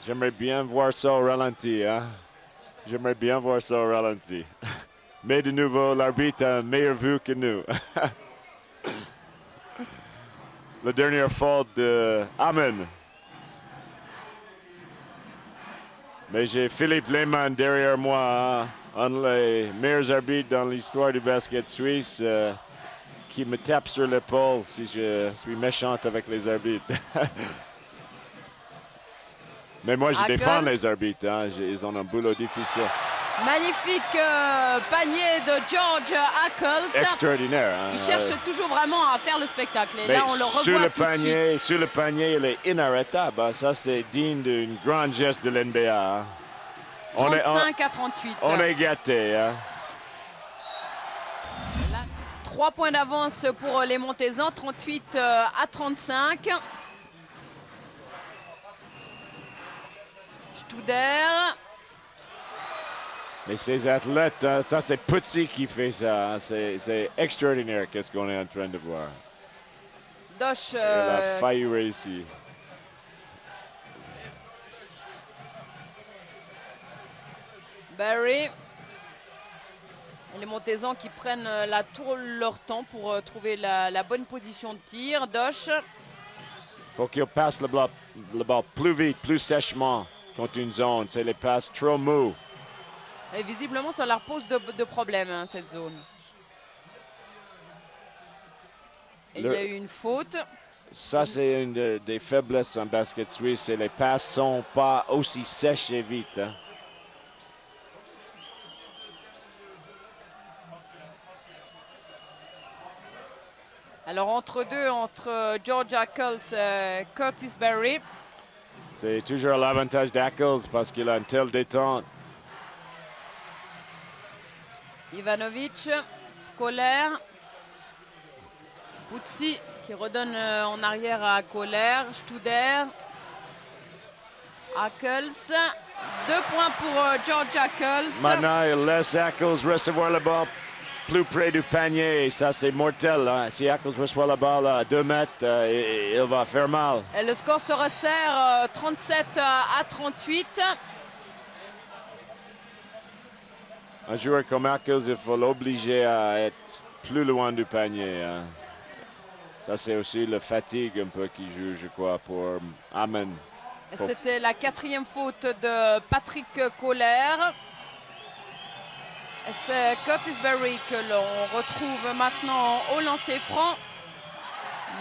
J'aimerais bien voir ça au ralenti. Hein? J'aimerais bien voir ça au ralenti. Mais de nouveau, l'arbitre a une meilleure vue que nous. La dernière faute de Amen. Mais j'ai Philippe Lehmann derrière moi, hein? Un des meilleurs arbitres dans l'histoire du basket suisse, qui me tape sur l'épaule si je suis méchante avec les arbitres. Mais moi, je Hackels. défends les arbitres. Hein. Ils ont un boulot difficile. Magnifique panier de George Hackels. Extraordinaire. Hein. Il cherche toujours vraiment à faire le spectacle. Et Mais là, on le revoit sur le tout de panier, suite. sur le panier, il est inarrêtable. Hein. Ça, c'est digne d'une grande geste de l'NBA. Hein. 35 à 38. On est gâtés. Hein. 3 points d'avance pour les Montezans, 38 à 35. Studer. Mais ces athlètes, hein, ça, c'est petit qui fait ça. Hein. C'est extraordinaire qu'est-ce qu'on est en train de voir. Dosh. Il a failli réussir. Barry. Les Montezans qui prennent leur temps pour trouver la bonne position de tir. Dosh. Faut qu'il passe le ball plus vite, plus sèchement contre une zone. C'est les passes trop mous. Et visiblement, ça leur pose de problèmes, hein, cette zone. Et il y a eu une faute. Ça, c'est une des faiblesses en basket suisse. C'est les passes sont pas aussi sèches et vite. Hein. Alors, entre George Hackels et Curtis Barry. C'est toujours l'avantage d'Hackels parce qu'il a une telle détente. Ivanovic, Kohler, Putsi qui redonne en arrière à Kohler, Studer, Hackels. 2 points pour George Hackels. Maintenant, il laisse Hackels recevoir le ball plus près du panier. Ça, c'est mortel. Hein. Si Hackels reçoit la balle à 2 mètres, il va faire mal. Et le score se resserre 37 à 38. Un joueur comme Hackels, il faut l'obliger à être plus loin du panier. Hein. Ça, c'est aussi la fatigue un peu qui joue, je crois, pour Amen. C'était la 4e faute de Patrick Kohler. C'est Curtis Barry que l'on retrouve maintenant au lancer franc.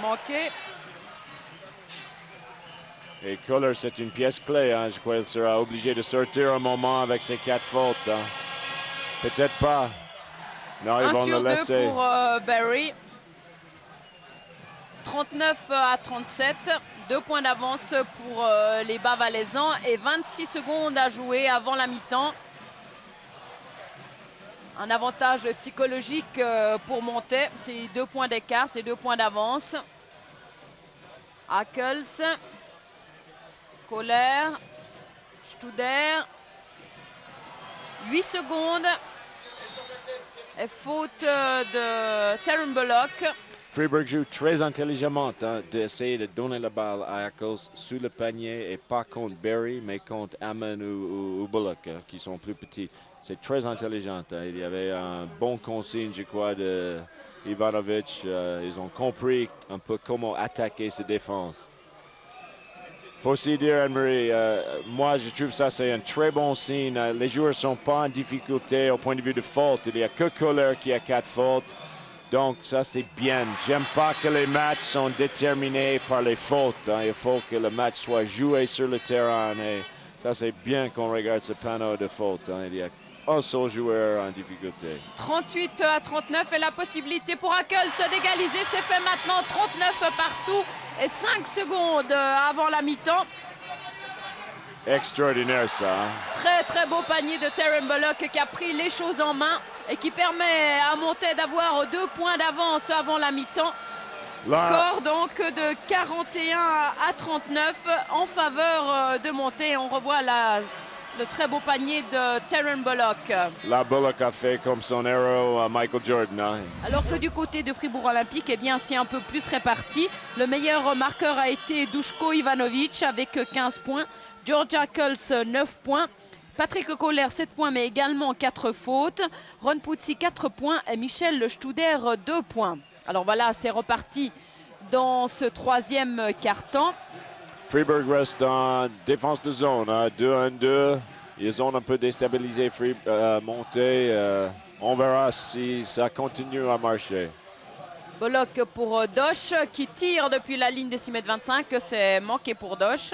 Manqué. Et Kohler, c'est une pièce clé. Hein. Je crois qu'il sera obligé de sortir un moment avec ses 4 fautes. Hein. Peut-être pas. Non, ils vont le laisser. 1 sur 2 pour Barry. 39 à 37. 2 points d'avance pour les Bas-Valaisans et 26 secondes à jouer avant la mi-temps. Un avantage psychologique pour monter. C'est 2 points d'écart, c'est 2 points d'avance. Hackels. Kohler. Studer. 8 secondes. Et faute de Taron Bullock. Freeburg joue très intelligemment hein, d'essayer de donner la balle à Hackels sous le panier et pas contre Barry, mais contre Amen ou Bullock, hein, qui sont plus petits. C'est très intelligent. Hein. Il y avait un bon consigne, je crois, de Ivanovic. Ils ont compris un peu comment attaquer ces défenses. Faut aussi dire, Anne-Marie, moi, je trouve ça, c'est un très bon signe. Les joueurs ne sont pas en difficulté au point de vue de faute. Il n'y a que Kohler qui a 4 fautes. Donc, ça, c'est bien. J'aime pas que les matchs sont déterminés par les fautes. Hein. Il faut que le match soit joué sur le terrain. Et ça, c'est bien qu'on regarde ce panneau de fautes. Hein. Il y a un seul joueur en difficulté. 38 à 39 et la possibilité pour Hackels d'égaliser. C'est fait maintenant. 39 partout et 5 secondes avant la mi-temps. Extraordinaire, ça. Hein. Très, très beau panier de Taron Bullock qui a pris les choses en main et qui permet à Montet d'avoir 2 points d'avance avant la mi-temps. Score donc de 41 à 39 en faveur de Montet. On revoit le très beau panier de Taron Bullock. La Bullock a fait comme son héros Michael Jordan. Hein. Alors que du côté de Fribourg Olympique, eh bien, c'est un peu plus réparti. Le meilleur marqueur a été Duško Ivanovic avec 15 points. George Hackels, 9 points. Patrick Kohler, 7 points, mais également 4 fautes. Ron Putsi, 4 points. Et Michel Studer, 2 points. Alors voilà, c'est reparti dans ce 3e quart-temps. Freeburg reste en défense de zone, 2-1-2. Ils ont un peu déstabilisé Montet. On verra si ça continue à marcher. Bullock pour Dosh qui tire depuis la ligne des 6,25 m. C'est manqué pour Dosh.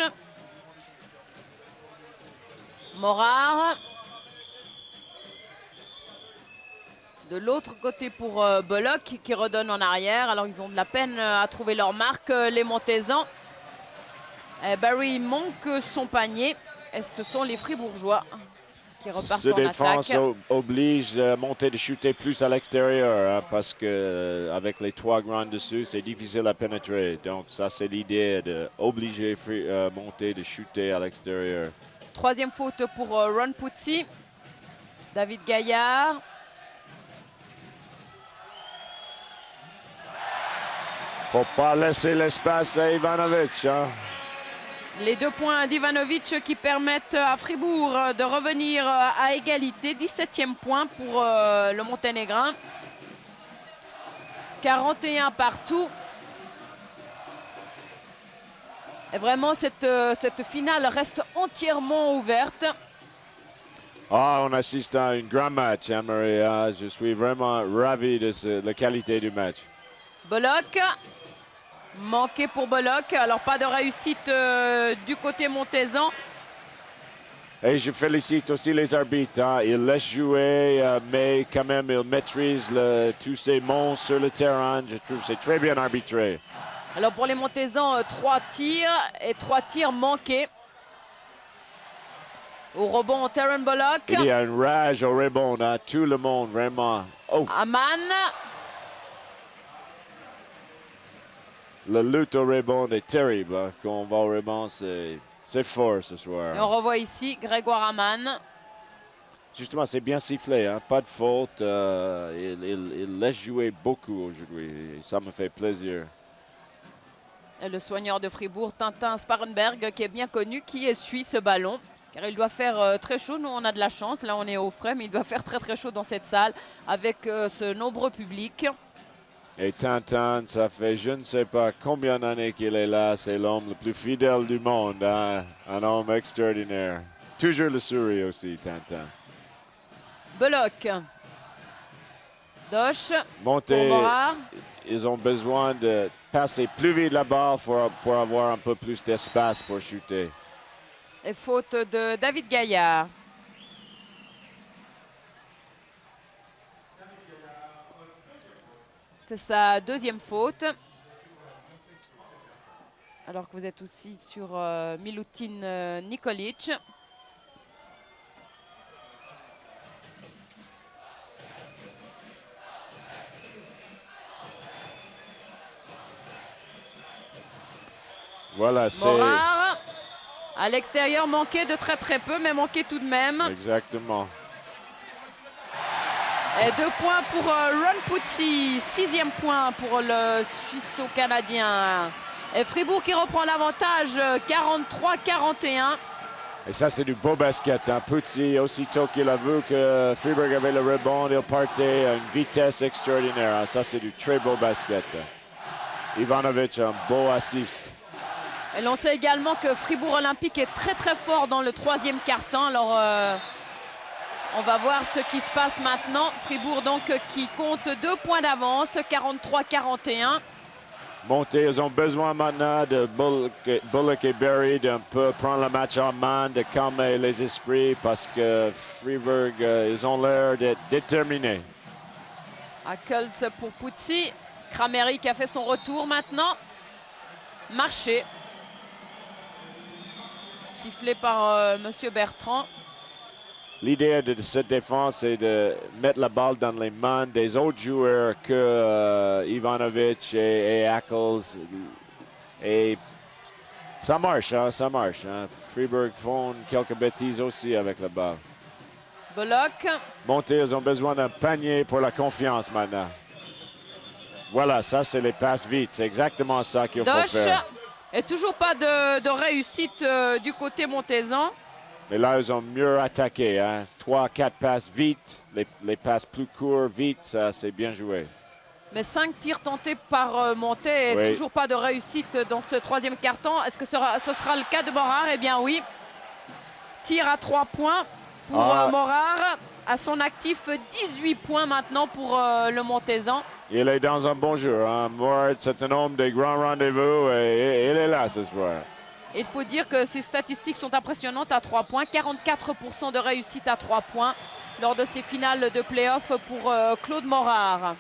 Morard. De l'autre côté pour Bullock qui redonne en arrière. Alors ils ont de la peine à trouver leur marque, les Montezans. Et Barry manque son panier. Et ce sont les Fribourgeois qui repartent Ce en défense attaque. oblige Monté de shooter plus à l'extérieur, hein, parce que avec les 3 grands dessus, c'est difficile à pénétrer. Donc ça, c'est l'idée d'obliger Monté de shooter à l'extérieur. Troisième faute pour Ron Puzzi. David Gaillard. Faut pas laisser l'espace à Ivanovic. Hein. Les 2 points d'Ivanovic qui permettent à Fribourg de revenir à égalité. 17e point pour le Monténégrin. 41 partout. Et vraiment, cette finale reste entièrement ouverte. Ah, on assiste à un grand match, hein, Maria. Je suis vraiment ravi de la qualité du match. Bullock. Manqué pour Bullock. Alors, pas de réussite du côté montezan. Et je félicite aussi les arbitres. Hein. Ils laissent jouer, mais quand même, ils maîtrisent tous ces monstres sur le terrain. Je trouve que c'est très bien arbitré. Alors, pour les Montezans, 3 tirs et 3 tirs manqués. Au rebond, Taron Bullock. Il y a une rage au rebond. Hein. Tout le monde, vraiment. Oh. Aman. La lutte au rebond est terrible. Hein. Quand on va au rebond, c'est fort ce soir. Et on revoit ici Grégoire Aman. Justement, c'est bien sifflé. Hein. Pas de faute. Il laisse jouer beaucoup aujourd'hui. Ça me fait plaisir. Et le soigneur de Fribourg, Tintin Sparenberg, qui est bien connu, qui essuie ce ballon. Car il doit faire très chaud. Nous, on a de la chance. Là, on est au frais, mais il doit faire très, très chaud dans cette salle avec ce nombreux public. Et Tintin, ça fait je ne sais pas combien d'années qu'il est là. C'est l'homme le plus fidèle du monde. Hein? Un homme extraordinaire. Toujours le sourire aussi, Tintin. Bullock. Doche. Monté, Pour Morard. ils ont besoin de passer plus vite la balle pour avoir un peu plus d'espace pour shooter. Et faute de David Gaillard. C'est sa 2e faute. Alors que vous êtes aussi sur Milutin Nikolic. Voilà, c'est... Morard. À l'extérieur, manqué de très très peu, mais manqué tout de même. Exactement. Et 2 points pour Ron Puzzi. 6e point pour le Suisse-Canadien. Et Fribourg qui reprend l'avantage, 43-41. Et ça, c'est du beau basket. Hein. Puzzi, aussitôt qu'il a vu que Fribourg avait le rebond, il partait à une vitesse extraordinaire. Hein. Ça, c'est du très beau basket. Ivanovic, un beau assist. Et l'on sait également que Fribourg Olympique est très très fort dans le 3e quart-temps. Alors on va voir ce qui se passe maintenant. Fribourg donc qui compte 2 points d'avance, 43-41. Monté, ils ont besoin maintenant de Bullock et Barry d'un peu prendre le match en main, de calmer les esprits parce que Fribourg, ils ont l'air d'être déterminés. Hackels pour Puzzi. Krameri qui a fait son retour maintenant. Marché. Sifflé par Monsieur Bertrand. L'idée de cette défense est de mettre la balle dans les mains des autres joueurs que Ivanovic et Hackels. Et ça marche, hein, ça marche. Hein. Fribourg font quelques bêtises aussi avec la balle. Bullock. Monté, ils ont besoin d'un panier pour la confiance maintenant. Voilà, ça c'est les passes vite. C'est exactement ça qu'il faut faire. Et toujours pas de réussite du côté montezan. Mais là, ils ont mieux attaqué. Hein. 3-4 passes vite. Les passes plus courtes, vite, ça c'est bien joué. Mais 5 tirs tentés par Monté et oui. toujours pas de réussite dans ce 3e quart-temps. Est-ce que ce sera le cas de Morard? Eh bien oui. Tir à 3 points pour Morard. À son actif, 18 points maintenant pour le Montezan. Il est dans un bon jeu. Hein. Morard, c'est un homme des grands rendez-vous et il est là ce soir. Il faut dire que ces statistiques sont impressionnantes à 3 points. 44% de réussite à 3 points lors de ces finales de play-off pour Claude Morard.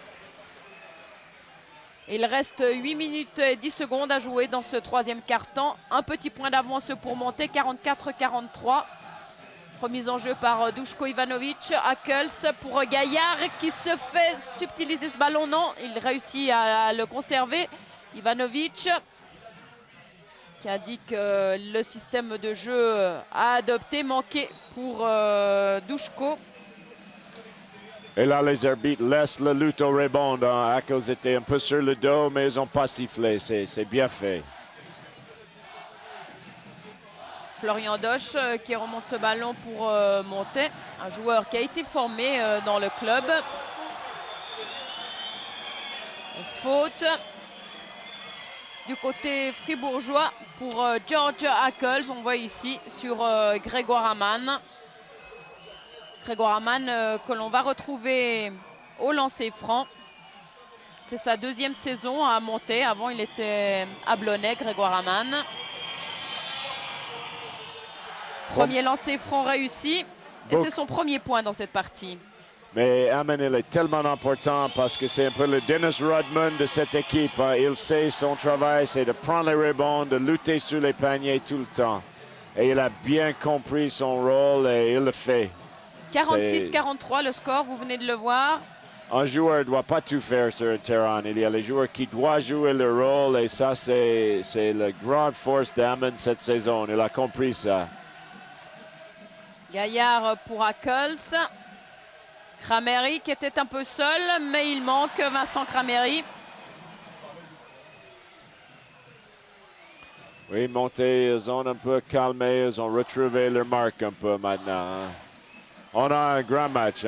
Il reste 8 minutes et 10 secondes à jouer dans ce troisième quart-temps. Un petit point d'avance pour monter, 44-43. Remise en jeu par Duško Ivanović. Hackels pour Gaillard qui se fait subtiliser ce ballon. Non, il réussit à le conserver. Ivanović qui a dit que le système de jeu à adopter manquait pour Duško. Et là, les arbitres laissent le lutte au rebond. Hackels était un peu sur le dos, mais ils n'ont pas sifflé. C'est bien fait. Florian Dosch qui remonte ce ballon pour monter. Un joueur qui a été formé dans le club. Faute du côté fribourgeois pour George Hackels. On voit ici sur Grégoire Amann. Grégoire Amann que l'on va retrouver au lancer franc. C'est sa deuxième saison à monter. Avant, il était à Blonay, Grégoire Amann. Premier lancer franc réussi. Et c'est son premier point dans cette partie. Mais Amann, il est tellement important parce que c'est un peu le Dennis Rodman de cette équipe. Il sait son travail, c'est de prendre les rebonds, de lutter sur les paniers tout le temps. Et il a bien compris son rôle et il le fait. 46-43 le score, vous venez de le voir. Un joueur ne doit pas tout faire sur le terrain. Il y a les joueurs qui doivent jouer le rôle et ça, c'est la grande force d'Amann cette saison. Il a compris ça. Gaillard pour Hackels. Kramery qui était un peu seul, mais il manque Vincent Kramery. Oui, monté, ils ont un peu calmé, ils ont retrouvé leur marque un peu maintenant. On a un grand match.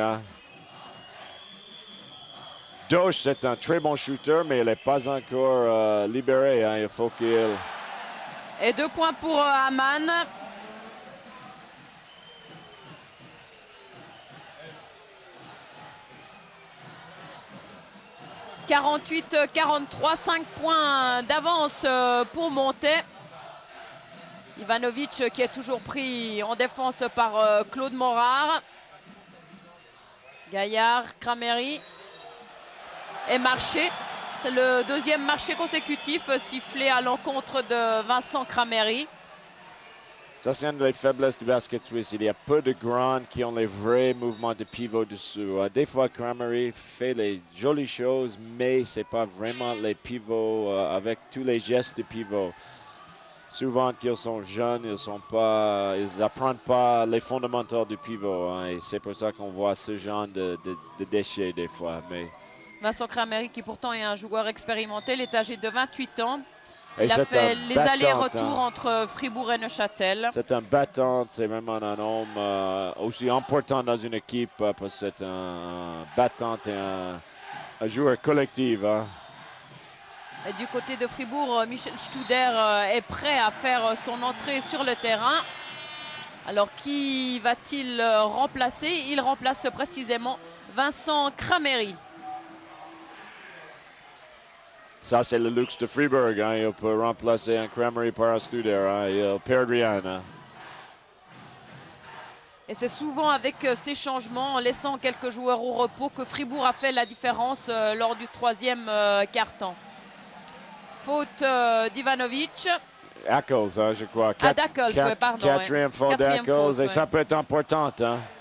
Dosch, c'est un très bon shooter, mais il n'est pas encore libéré. Il faut qu'il... Et 2 points pour Amann. « 48-43, 5 points d'avance pour monter. Ivanović qui est toujours pris en défense par Claude Morard. Gaillard, Kramery et marché. C'est le deuxième marché consécutif sifflé à l'encontre de Vincent Kramery. Ça, c'est une des faiblesses du basket suisse. Il y a peu de grands qui ont les vrais mouvements de pivot dessous. Des fois, Kramery fait les jolies choses, mais ce n'est pas vraiment les pivots avec tous les gestes de pivot. Souvent, qu'ils sont jeunes, ils n'apprennent pas les fondamentaux du pivot. Et c'est pour ça qu'on voit ce genre de déchets des fois. Mais... Vincent Kramery, qui pourtant est un joueur expérimenté, il est âgé de 28 ans. Et il a fait les allers-retours entre Fribourg et Neuchâtel. C'est un battant, c'est vraiment un homme aussi important dans une équipe parce que c'est un battant et un joueur collectif. Et du côté de Fribourg, Michel Studer est prêt à faire son entrée sur le terrain. Alors qui va-t-il remplacer? Il remplace précisément Vincent Kramery. Ça, c'est le luxe de Fribourg. Il peut remplacer un Kramery par un Studer. Il ne perd rien. Et c'est souvent avec ces changements, en laissant quelques joueurs au repos, que Fribourg a fait la différence lors du troisième quart-temps. Faute d'Ivanović. Hackels, je crois. d'Hackels, pardon. Quatrième faute d'Hackels. Et ça peut être important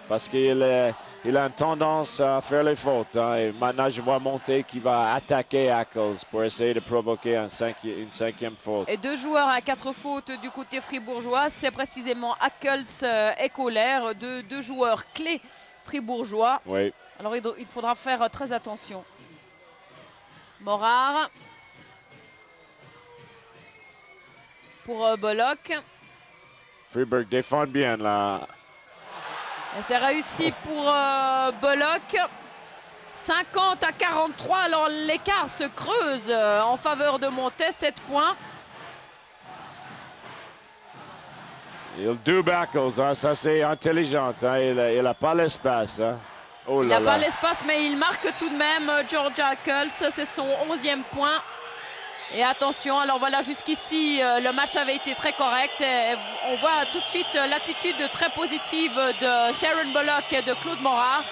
parce qu'il a une tendance à faire les fautes. Et maintenant, je vois monter qui va attaquer Hackels pour essayer de provoquer une cinquième faute. Et 2 joueurs à 4 fautes du côté fribourgeois, c'est précisément Hackels et Kohler, deux joueurs clés fribourgeois. Oui. Alors il faudra faire très attention. Morard. Pour Bollock. Fribourg défend bien là. Et c'est réussi pour Bollock. 50-43, alors l'écart se creuse en faveur de Montet, 7 points. Il double Hackels, ça c'est intelligent. Il n'a pas l'espace. Oh il n'a pas l'espace, mais il marque tout de même George Hackels. C'est son 11e point. Et attention, alors voilà, jusqu'ici, le match avait été très correct. Et on voit tout de suite l'attitude très positive de Terran Bullock et de Claude Morard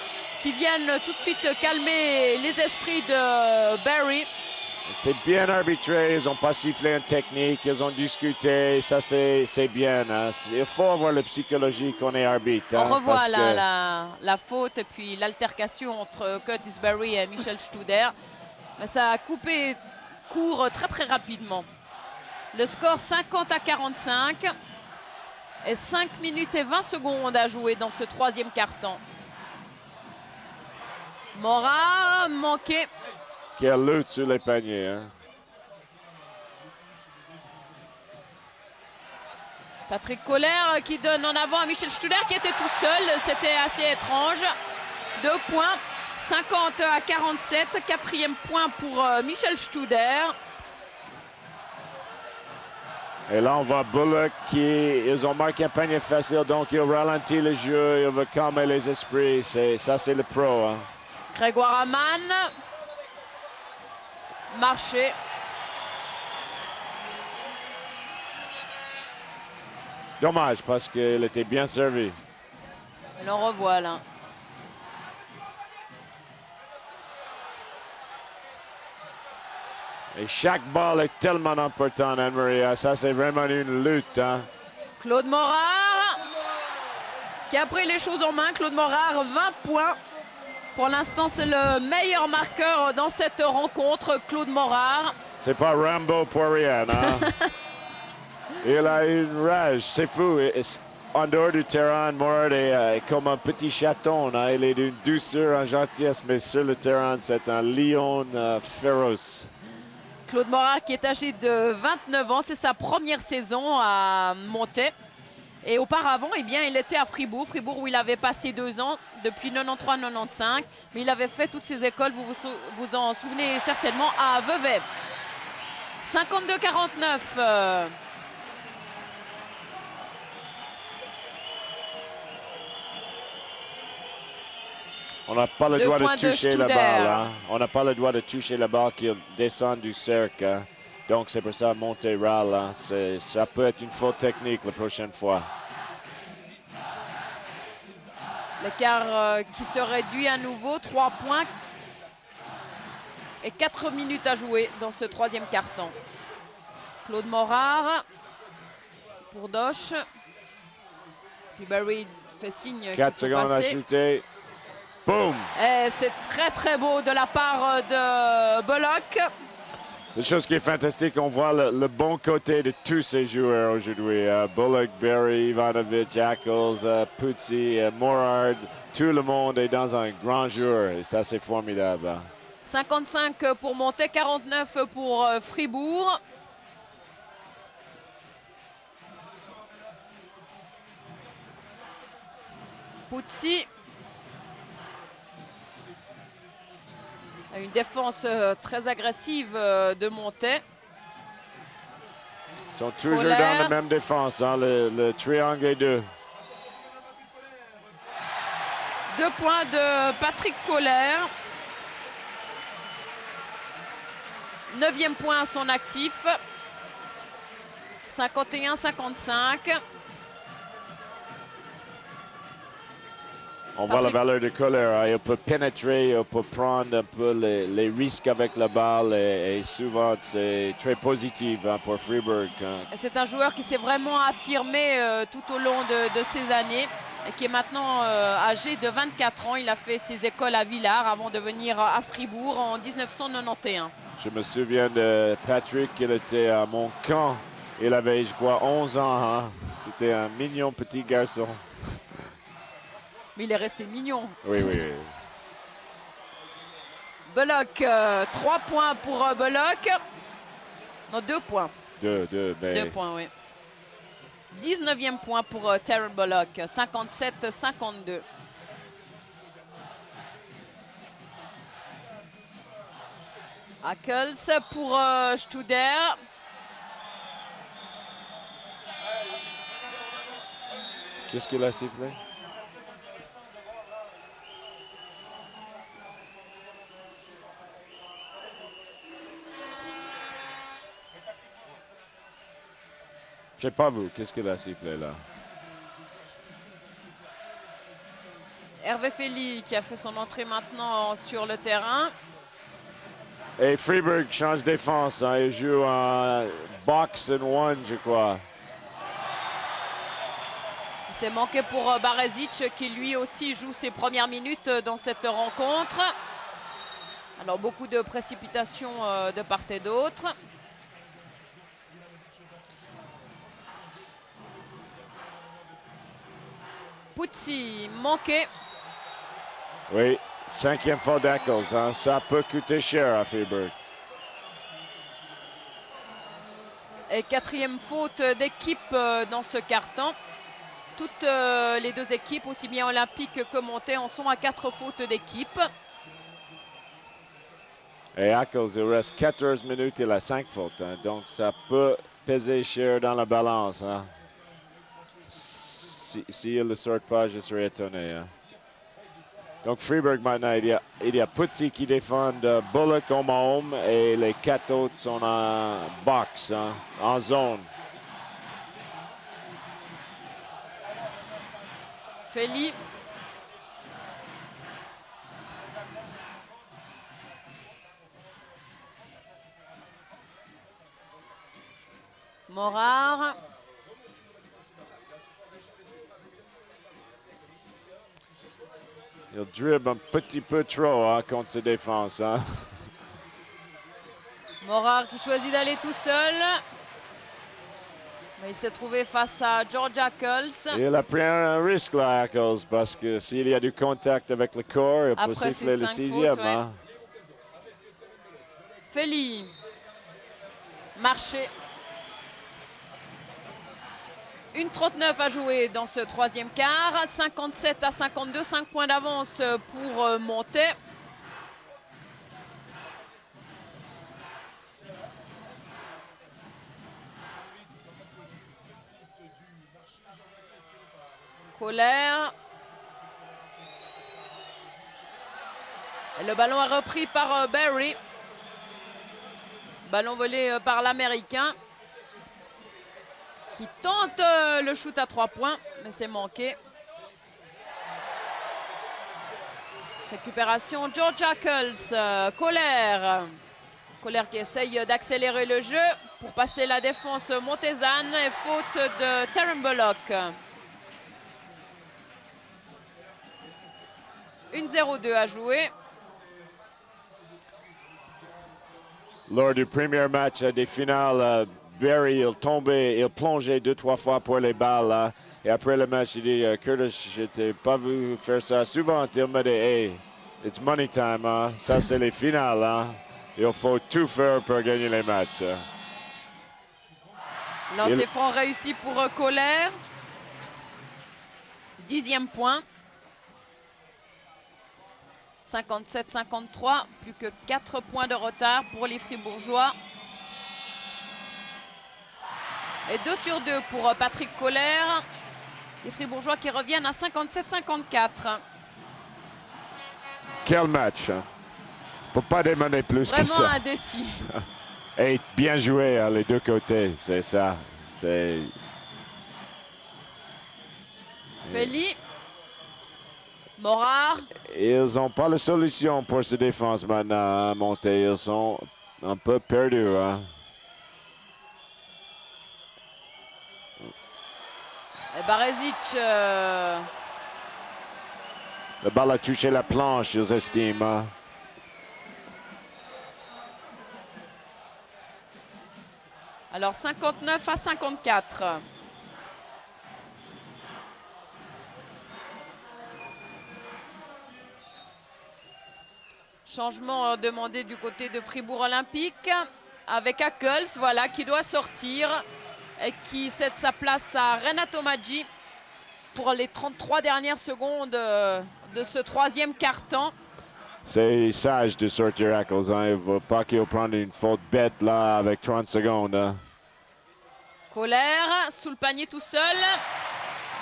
qui viennent tout de suite calmer les esprits de Barry. C'est bien arbitré, ils n'ont pas sifflé une technique, ils ont discuté, ça c'est bien. Hein. Il faut avoir la psychologie qu'on est arbitre. On Hein, revoit la faute et puis l'altercation entre Curtis Barry et Michel Studer. Mais ça a coupé court très très rapidement. Le score 50-45 et 5 minutes et 20 secondes à jouer dans ce troisième quart-temps. Morard manqué. Quelle lutte sur les paniers. Hein. Patrick Koller qui donne en avant à Michel Studer qui était tout seul. C'était assez étrange. 2 points, 50-47. Quatrième point pour Michel Studer. Et là, on voit Bullock ils ont marqué un panier facile, donc il ralentit le jeu, il veut calmer les esprits. Ça, c'est le pro. Hein. Grégoire Amann. Marché. Dommage, parce qu'il était bien servi. Le revoit là. Et chaque balle est tellement importante, Anne-Marie. Ça, c'est vraiment une lutte. Hein. Claude Morard qui a pris les choses en main. Claude Morard, 20 points. Pour l'instant, c'est le meilleur marqueur dans cette rencontre, Claude Morard. C'est pas Rambo pour rien. Hein? Il a une rage. C'est fou. En dehors du terrain, Morard est comme un petit chaton. Hein? Il est d'une douceur, en gentillesse, mais sur le terrain, c'est un lion féroce. Claude Morard qui est âgé de 29 ans, c'est sa première saison à Montaix. Et auparavant, eh bien, il était à Fribourg, où il avait passé 2 ans, depuis 93-95. Mais il avait fait toutes ses écoles, vous vous en souvenez certainement, à Vevey. 52-49. On n'a pas le droit de toucher la balle. Hein? On n'a pas le droit de toucher la balle qui descend du cercle. Hein? Donc, c'est pour ça, monter râle. Hein? Ça peut être une faute technique la prochaine fois. L'écart qui se réduit à nouveau, 3 points. Et 4 minutes à jouer dans ce troisième quart-temps. Claude Morard pour Doche. Puis Barry fait signe 4 secondes à shooter. Boom! C'est très très beau de la part de Bullock. La chose qui est fantastique, on voit le bon côté de tous ces joueurs aujourd'hui. Bullock, Barry, Ivanovic, Ackles, Puzzi, Morard. Tout le monde est dans un grand jour et ça, c'est formidable. 55 pour Montaix, 49 pour Fribourg. Puzzi. Une défense très agressive de Montaix. Ils sont toujours dans la même défense, hein, le triangle est 2. 2 points de Patrick Koller. 9e point à son actif. 51-55. On voit la valeur de Koller. Hein. Il peut pénétrer, il peut prendre un peu les risques avec la balle et souvent c'est très positif hein, pour Fribourg. Hein. C'est un joueur qui s'est vraiment affirmé tout au long de ces années et qui est maintenant âgé de 24 ans. Il a fait ses écoles à Villars avant de venir à Fribourg en 1991. Je me souviens de Patrick, il était à mon camp. Il avait, je crois, 11 ans. Hein. C'était un mignon petit garçon. Mais il est resté mignon. Oui, oui. Bullock, 3 points pour Bullock. Non, 2 points. 2 points, oui. 19e point pour Terran Bullock, 57-52. Ackles pour Studer. Qu'est-ce qu'il a sifflé? Je sais pas vous, qu'est-ce qu'il a sifflé là? Hervé Fely qui a fait son entrée maintenant sur le terrain. Et Freeburg change de défense, hein. Il joue en box and one, je crois. C'est manqué pour Barazic qui lui aussi joue ses premières minutes dans cette rencontre. Alors beaucoup de précipitations de part et d'autre. Puzzi manqué. Oui, 5e faute d'Ackles, hein. Ça peut coûter cher à Freeburg. Et 4e faute d'équipe dans ce quart-temps. Toutes les deux équipes, aussi bien Olympique que Monté, en sont à 4 fautes d'équipe. Et Ackles, il reste 14 minutes, il a 5 fautes, hein. Donc ça peut peser cher dans la balance, hein. Si il ne le sort pas, je serais étonné, hein. Donc Freeburg maintenant, il y a Puzzi qui défend Bullock au home et les 4 autres sont en box, hein, en zone. Fely. Morard. Il dribble un petit peu trop, hein, contre ses défenses, hein. Morard qui choisit d'aller tout seul. Mais il s'est trouvé face à George Ackles. Il a pris un risque là, Ackles, parce que s'il y a du contact avec le corps, il peut Après siffler ces le 5 6e. fautes, ouais. Hein. Fely. Marché. 1,39 à jouer dans ce 3e quart. 57 à 52, 5 points d'avance pour Monté. Colère. Et le ballon est repris par Barry. Ballon volé par l'Américain. Qui tente le shoot à 3 points, mais c'est manqué. Récupération George Ackles. Colère. Colère qui essaye d'accélérer le jeu pour passer la défense montésane et faute de Terran Bullock. 1-0-2 à jouer. Lors du premier match des finales, Barry, il tombait, il plongeait 2-3 fois pour les balles. Là. Et après le match, il dit, Curtis, je t'ai pas vu faire ça souvent. Il m'a dit, hey, it's money time. Hein? Ça, c'est les finales. Hein? Il faut tout faire pour gagner les matchs. Hein? Lancer franc réussi pour Colère. 10e point. 57-53, plus que 4 points de retard pour les Fribourgeois. Et 2 sur 2 pour Patrick Colère. Les Fribourgeois qui reviennent à 57-54. Quel match! Hein? Faut pas demander plus que ça. Vraiment indécis. Et bien joué hein, les deux côtés, c'est ça. C'est... Fely. Morard. Ils n'ont pas la solution pour ces défenses maintenant à monter. Ils sont un peu perdus. Hein? Et Barazic. Le balle a touché la planche, ils estiment. Hein? Alors 59 à 54. Changement demandé du côté de Fribourg Olympique avec Ackles, voilà, qui doit sortir et qui cède sa place à Renato Maggi pour les 33 dernières secondes de ce 3e quart-temps. C'est sage de sortir Ackles. Hein? Il ne va pas qu'il prenne une faute bête là avec 30 secondes. Hein? Colère sous le panier tout seul.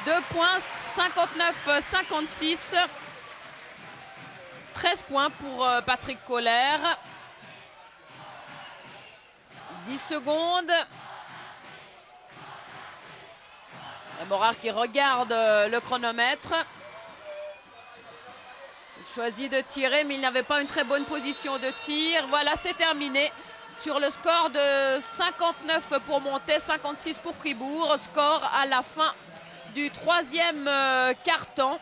2 points, 59-56. 13 points pour Patrick Colère. 10 secondes. Et Morard qui regarde le chronomètre. Il choisit de tirer, mais il n'avait pas une très bonne position de tir. Voilà, c'est terminé. Sur le score de 59 pour Montet, 56 pour Fribourg. Score à la fin du troisième quart-temps.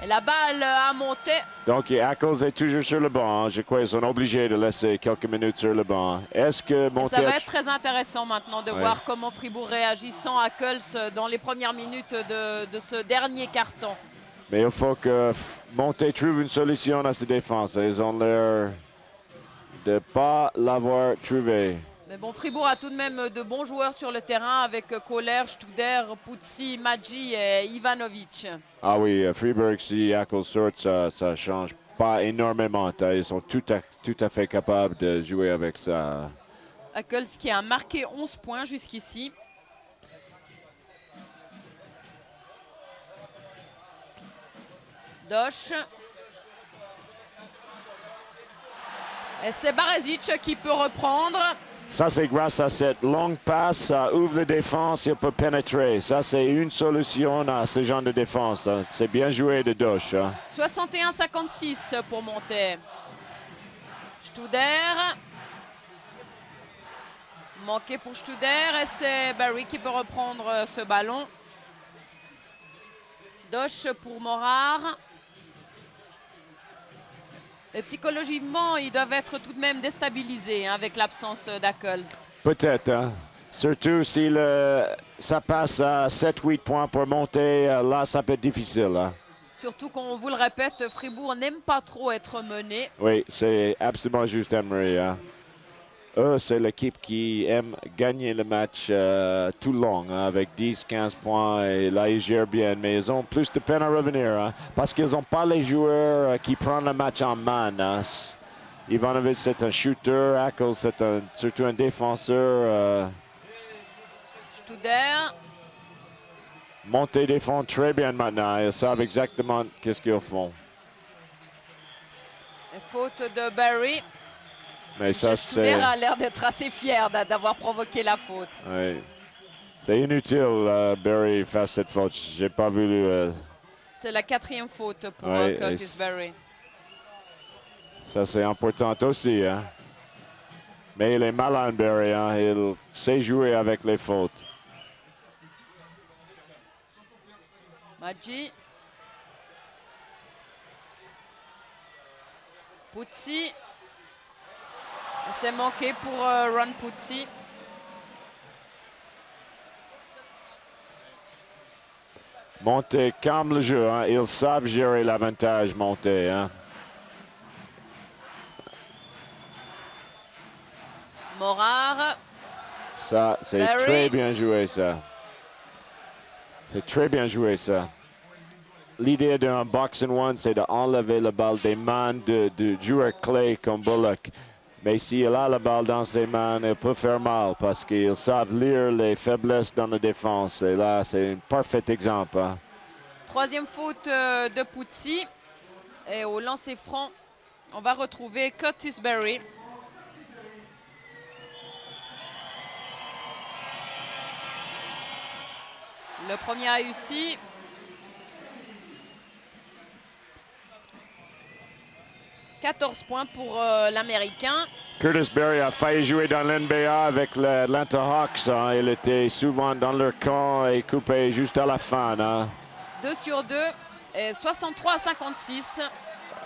Et la balle a monté. Donc, Ackles est toujours sur le banc. Je crois qu'ils sont obligés de laisser quelques minutes sur le banc. Est-ce que Montet... Ça va être très intéressant maintenant de voir comment Fribourg réagit sans Ackles dans les premières minutes de ce dernier quart-temps. Mais il faut que Montet trouve une solution à cette défense. Ils ont l'air de ne pas l'avoir trouvé. Mais bon, Fribourg a tout de même de bons joueurs sur le terrain avec Kohler, Studer, Puzzi, Maggi et Ivanovic. Ah oui, Fribourg, si Ackles sort, ça ne change pas énormément. Ils sont tout à fait capables de jouer avec ça. Ackles qui a marqué 11 points jusqu'ici. Dosh. Et c'est Barazic qui peut reprendre. Ça, c'est grâce à cette longue passe, ça ouvre la défense, il peut pénétrer. Ça, c'est une solution à ce genre de défense. C'est bien joué de Dosh. 61-56 pour Montet. Studer. Manqué pour Studer et c'est Barry qui peut reprendre ce ballon. Dosh pour Morard. Et psychologiquement, ils doivent être tout de même déstabilisés avec l'absence d'Ackles. Peut-être, hein? Surtout si ça passe à 7-8 points pour monter, là, ça peut être difficile. Hein? Surtout qu'on vous le répète, Fribourg n'aime pas trop être mené. Oui, c'est absolument juste, Anne-Marie. Hein? Eux, c'est l'équipe qui aime gagner le match tout le long, hein, avec 10-15 points. Et là, ils gèrent bien, mais ils ont plus de peine à revenir. Hein, parce qu'ils n'ont pas les joueurs qui prennent le match en main. Hein. Ivanovic, c'est un shooter. Ackles, c'est surtout un défenseur. Studer. Monté défend très bien maintenant. Ils savent exactement qu'est-ce qu'ils font. Et faute de Barry. Mais ça, Studer a l'air d'être assez fier d'avoir provoqué la faute. Oui. C'est inutile, Barry fasse cette faute. J'ai pas vu. C'est la 4e faute pour Curtis Barry. Ça, c'est important aussi. Hein? Mais il est malin, Barry. Hein? Il sait jouer avec les fautes. Maggi. Puzzi. C'est manqué pour Ron Puzzi. Monté calme le jeu. Hein? Ils savent gérer l'avantage Monté. Hein? Morard. Ça, c'est très bien joué, ça. C'est très bien joué, ça. L'idée d'un box and one, c'est d'enlever la balle des mains de joueurs clés comme Bullock. Mais s'il a la balle dans ses mains, il peut faire mal parce qu'ils savent lire les faiblesses dans la défense. Et là, c'est un parfait exemple. Hein. 3e faute de Puzzi. Et au lancer franc, on va retrouver Curtis Barry. Le premier réussi. « 14 points pour l'Américain. » Curtis Barry a failli jouer dans l'NBA avec l'Atlanta Hawks. Hein. Il était souvent dans leur camp et coupé juste à la fin. Hein. 2 sur 2 et 63-56.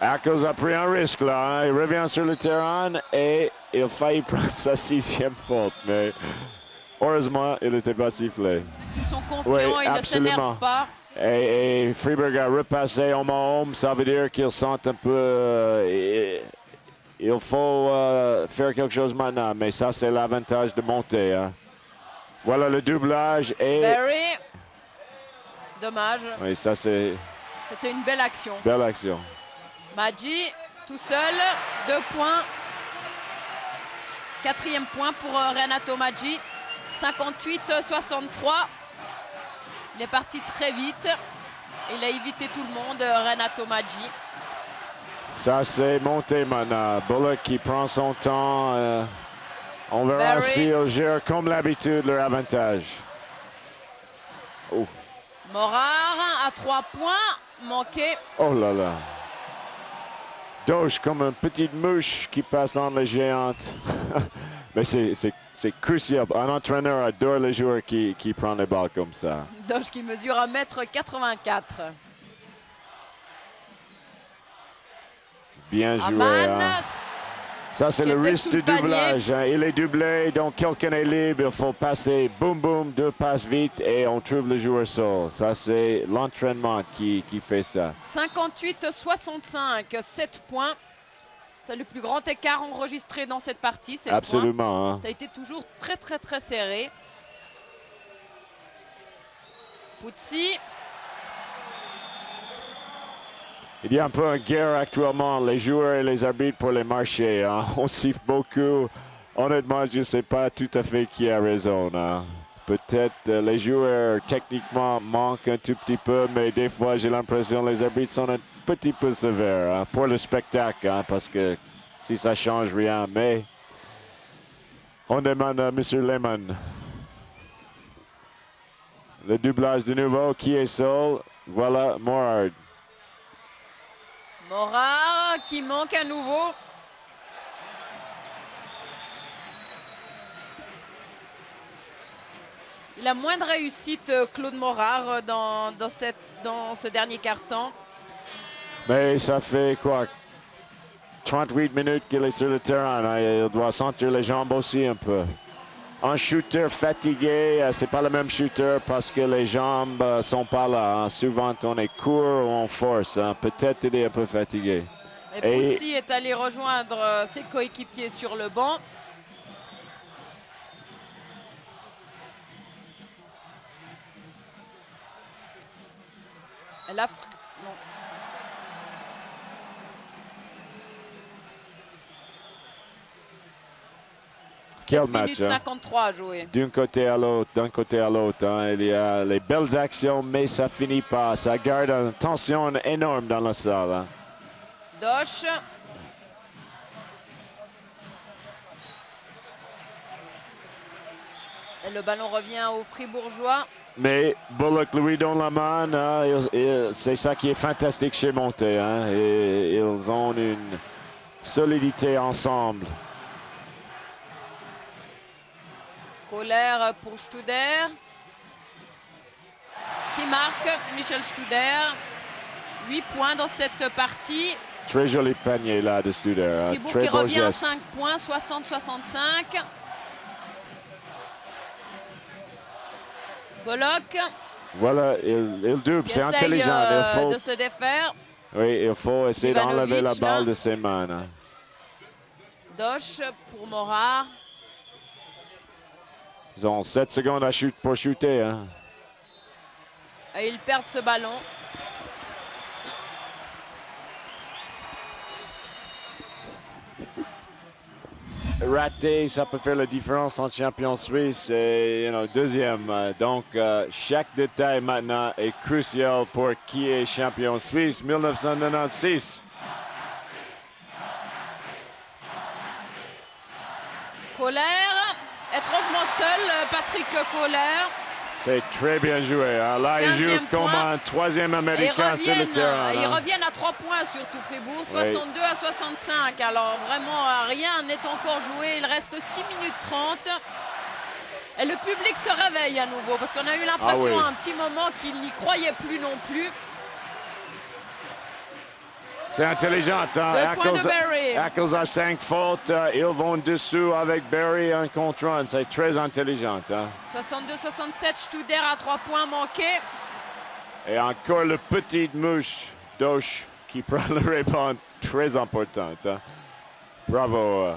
Ackles a pris un risque là. Hein. Il revient sur le terrain et il a failli prendre sa 6e faute. Mais heureusement, il n'était pas sifflé. Ils sont confiants, ils ne s'énervent pas. Et Fribourg a repassé homme. Ça veut dire qu'ils sentent un peu... il faut faire quelque chose maintenant. Mais ça, c'est l'avantage de monter. Hein. Voilà le doublage. Et... Barry. Dommage. Oui, ça, c'est... C'était une belle action. Belle action. Maggi, tout seul. 2 points. 4e point pour Renato Maggi. 58-63. Il est parti très vite. Il a évité tout le monde, Renato Maggi. Ça, c'est monté maintenant. Bullock qui prend son temps. On verra s'ils gèrent comme l'habitude leur avantage. Oh, Morard à 3 points, manqué. oh là là. Dosh comme une petite mouche qui passe entre les géantes. Mais c'est crucial. Un entraîneur adore les joueurs qui prennent les balles comme ça. Dosh qui mesure 1,84 m. Bien joué. Aman, Hein. Ça, c'est qui le était risque sous du le panier. doublage. Hein. Il est doublé, donc quelqu'un est libre. Il faut passer, boum, boum, 2 passes vite et on trouve le joueur seul. Ça, c'est l'entraînement qui fait ça. 58-65, 7 points. C'est le plus grand écart enregistré dans cette partie. 7 Absolument. points. Hein. Ça a été toujours très, très, très serré. Puzzi. Il y a un peu une guerre actuellement, les joueurs et les arbitres pour les marchés. Hein. On siffle beaucoup. Honnêtement, je ne sais pas tout à fait qui a raison. Hein. Peut-être les joueurs techniquement manquent un tout petit peu, mais des fois j'ai l'impression que les arbitres sont un petit peu sévères hein, pour le spectacle, hein, parce que si ça change rien. Mais on demande à M. Lehmann. Le doublage de nouveau, qui est seul? Voilà, Morard. Morard qui manque à nouveau. Il a moins de réussite, Claude Morard, dans ce dernier quart-temps. Mais ça fait quoi? 38 minutes qu'il est sur le terrain. Hein? Il doit sentir les jambes aussi un peu. Un shooter fatigué, c'est pas le même shooter parce que les jambes sont pas là. Hein. Souvent, on est court ou on force. Hein. Peut-être il est un peu fatigué. Et Puzzi est allé rejoindre ses coéquipiers sur le banc. La non. Quel 7 minutes match, hein? 53 à jouer. D'un côté à l'autre. Hein. Il y a les belles actions, mais ça finit pas. Ça garde une tension énorme dans la salle. Hein. Dosh. Et le ballon revient aux Fribourgeois. Mais Bullock lui donne la main. Hein. C'est ça qui est fantastique chez Monté. Hein. Et ils ont une solidité ensemble. Colère pour Studer. Qui marque Michel Studer. 8 points dans cette partie. Très joli panier là de Studer. Fribourg Très qui beau revient à geste. 5 points, 60-65. Bullock Voilà, il double, qui c'est essaye intelligent. Il faut, de se défaire. oui, il faut essayer d'enlever la Ivanovic, balle là. de ses mains. Hein. Dosh pour Morard. Ils ont 7 secondes pour shooter. Hein. Et ils perdent ce ballon. Raté, ça peut faire la différence entre champion suisse et deuxième. Donc, chaque détail maintenant est crucial pour qui est champion suisse 1996. Colère, étrangement seul, Patrick Colère. C'est très bien joué. Hein. Là, il joue comme un troisième Américain sur le terrain. Ils Hein. reviennent à 3 points surtout Fribourg, 62-65. Alors vraiment, rien n'est encore joué. Il reste 6 minutes 30. Et le public se réveille à nouveau parce qu'on a eu l'impression à un petit moment qu'il n'y croyait plus non plus. C'est intelligent. Hein? 2 points de Barry. Ackles a 5 fautes. Ils vont dessous avec Barry en contre un. C'est très intelligent. Hein? 62-67, Studer à 3 points manqués. Et encore le petit mouche Dosh qui prend le rebound. Très important. Hein? Bravo.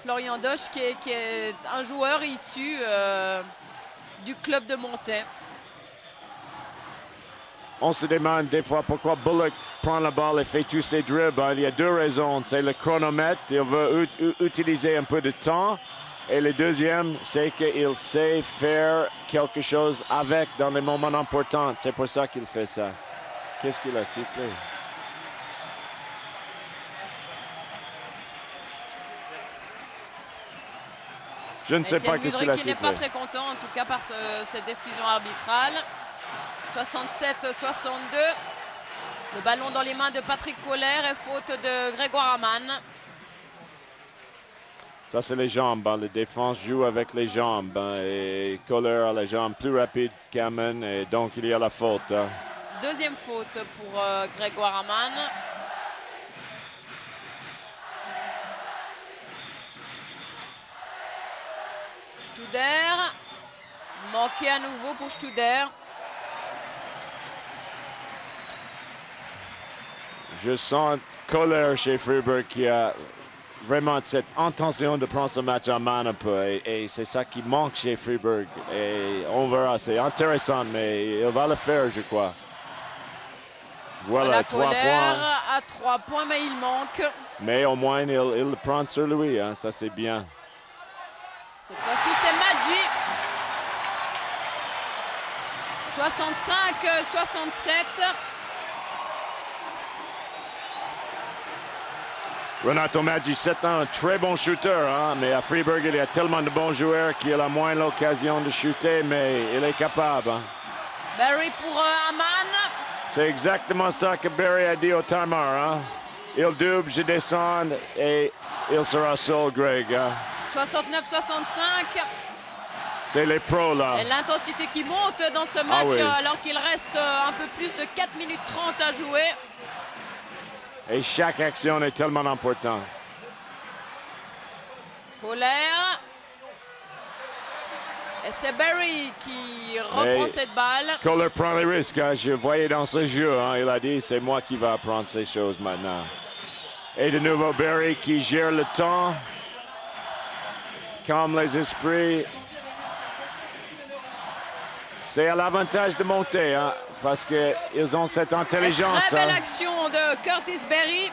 Florian Dosh qui est un joueur issu du club de Montet. On se demande des fois pourquoi Bullock prend la balle et fait tous ses dribbles. Il y a 2 raisons. C'est le chronomètre. Il veut utiliser un peu de temps. Et le deuxième, c'est qu'il sait faire quelque chose avec dans les moments importants. C'est pour ça qu'il fait ça. Qu'est-ce qu'il a sifflé? Je ne sais pas qu'est-ce qu'il a qui n'est sifflé. pas très content en tout cas par cette décision arbitrale. 67-62. Le ballon dans les mains de Patrick Kohler et faute de Grégoire Amann. Ça, c'est les jambes. Hein. Les défenses jouent avec les jambes. Hein. Et Kohler a les jambes plus rapides qu'Amann. Et donc, il y a la faute. Hein. Deuxième faute pour Grégoire Amann. Studer. Manqué à nouveau pour Studer. Je sens Kohler chez Freeburg qui a vraiment cette intention de prendre ce match en main un peu. Et c'est ça qui manque chez Freeburg. Et on verra. C'est intéressant, mais il va le faire, je crois. Voilà, 3 Kohler points. à 3 points, mais il manque. Mais au moins, il le prend sur lui. Hein. Ça, c'est bien. Cette fois-ci, c'est Maggi. 65-67. Renato Maggi, c'est un très bon shooter, hein? Mais à Freeburg, il y a tellement de bons joueurs qu'il a moins l'occasion de shooter, mais il est capable. Hein? Barry pour Amann. C'est exactement ça que Barry a dit au timer. Hein? Il double, je descends et il sera seul, Greg. Hein? 69-65. C'est les pros, là. Et l'intensité qui monte dans ce match oui. alors qu'il reste un peu plus de 4 minutes 30 à jouer. Et chaque action est tellement importante. Kohler. Et c'est Barry qui reprend cette balle. Kohler prend les risques. Hein? Je voyais dans ce jeu, hein? Il a dit, c'est moi qui vais apprendre ces choses maintenant. Et de nouveau, Barry qui gère le temps. Calme les esprits. C'est à l'avantage de monter, hein? Parce qu'ils ont cette intelligence. Très belle hein? action de Curtis Berry.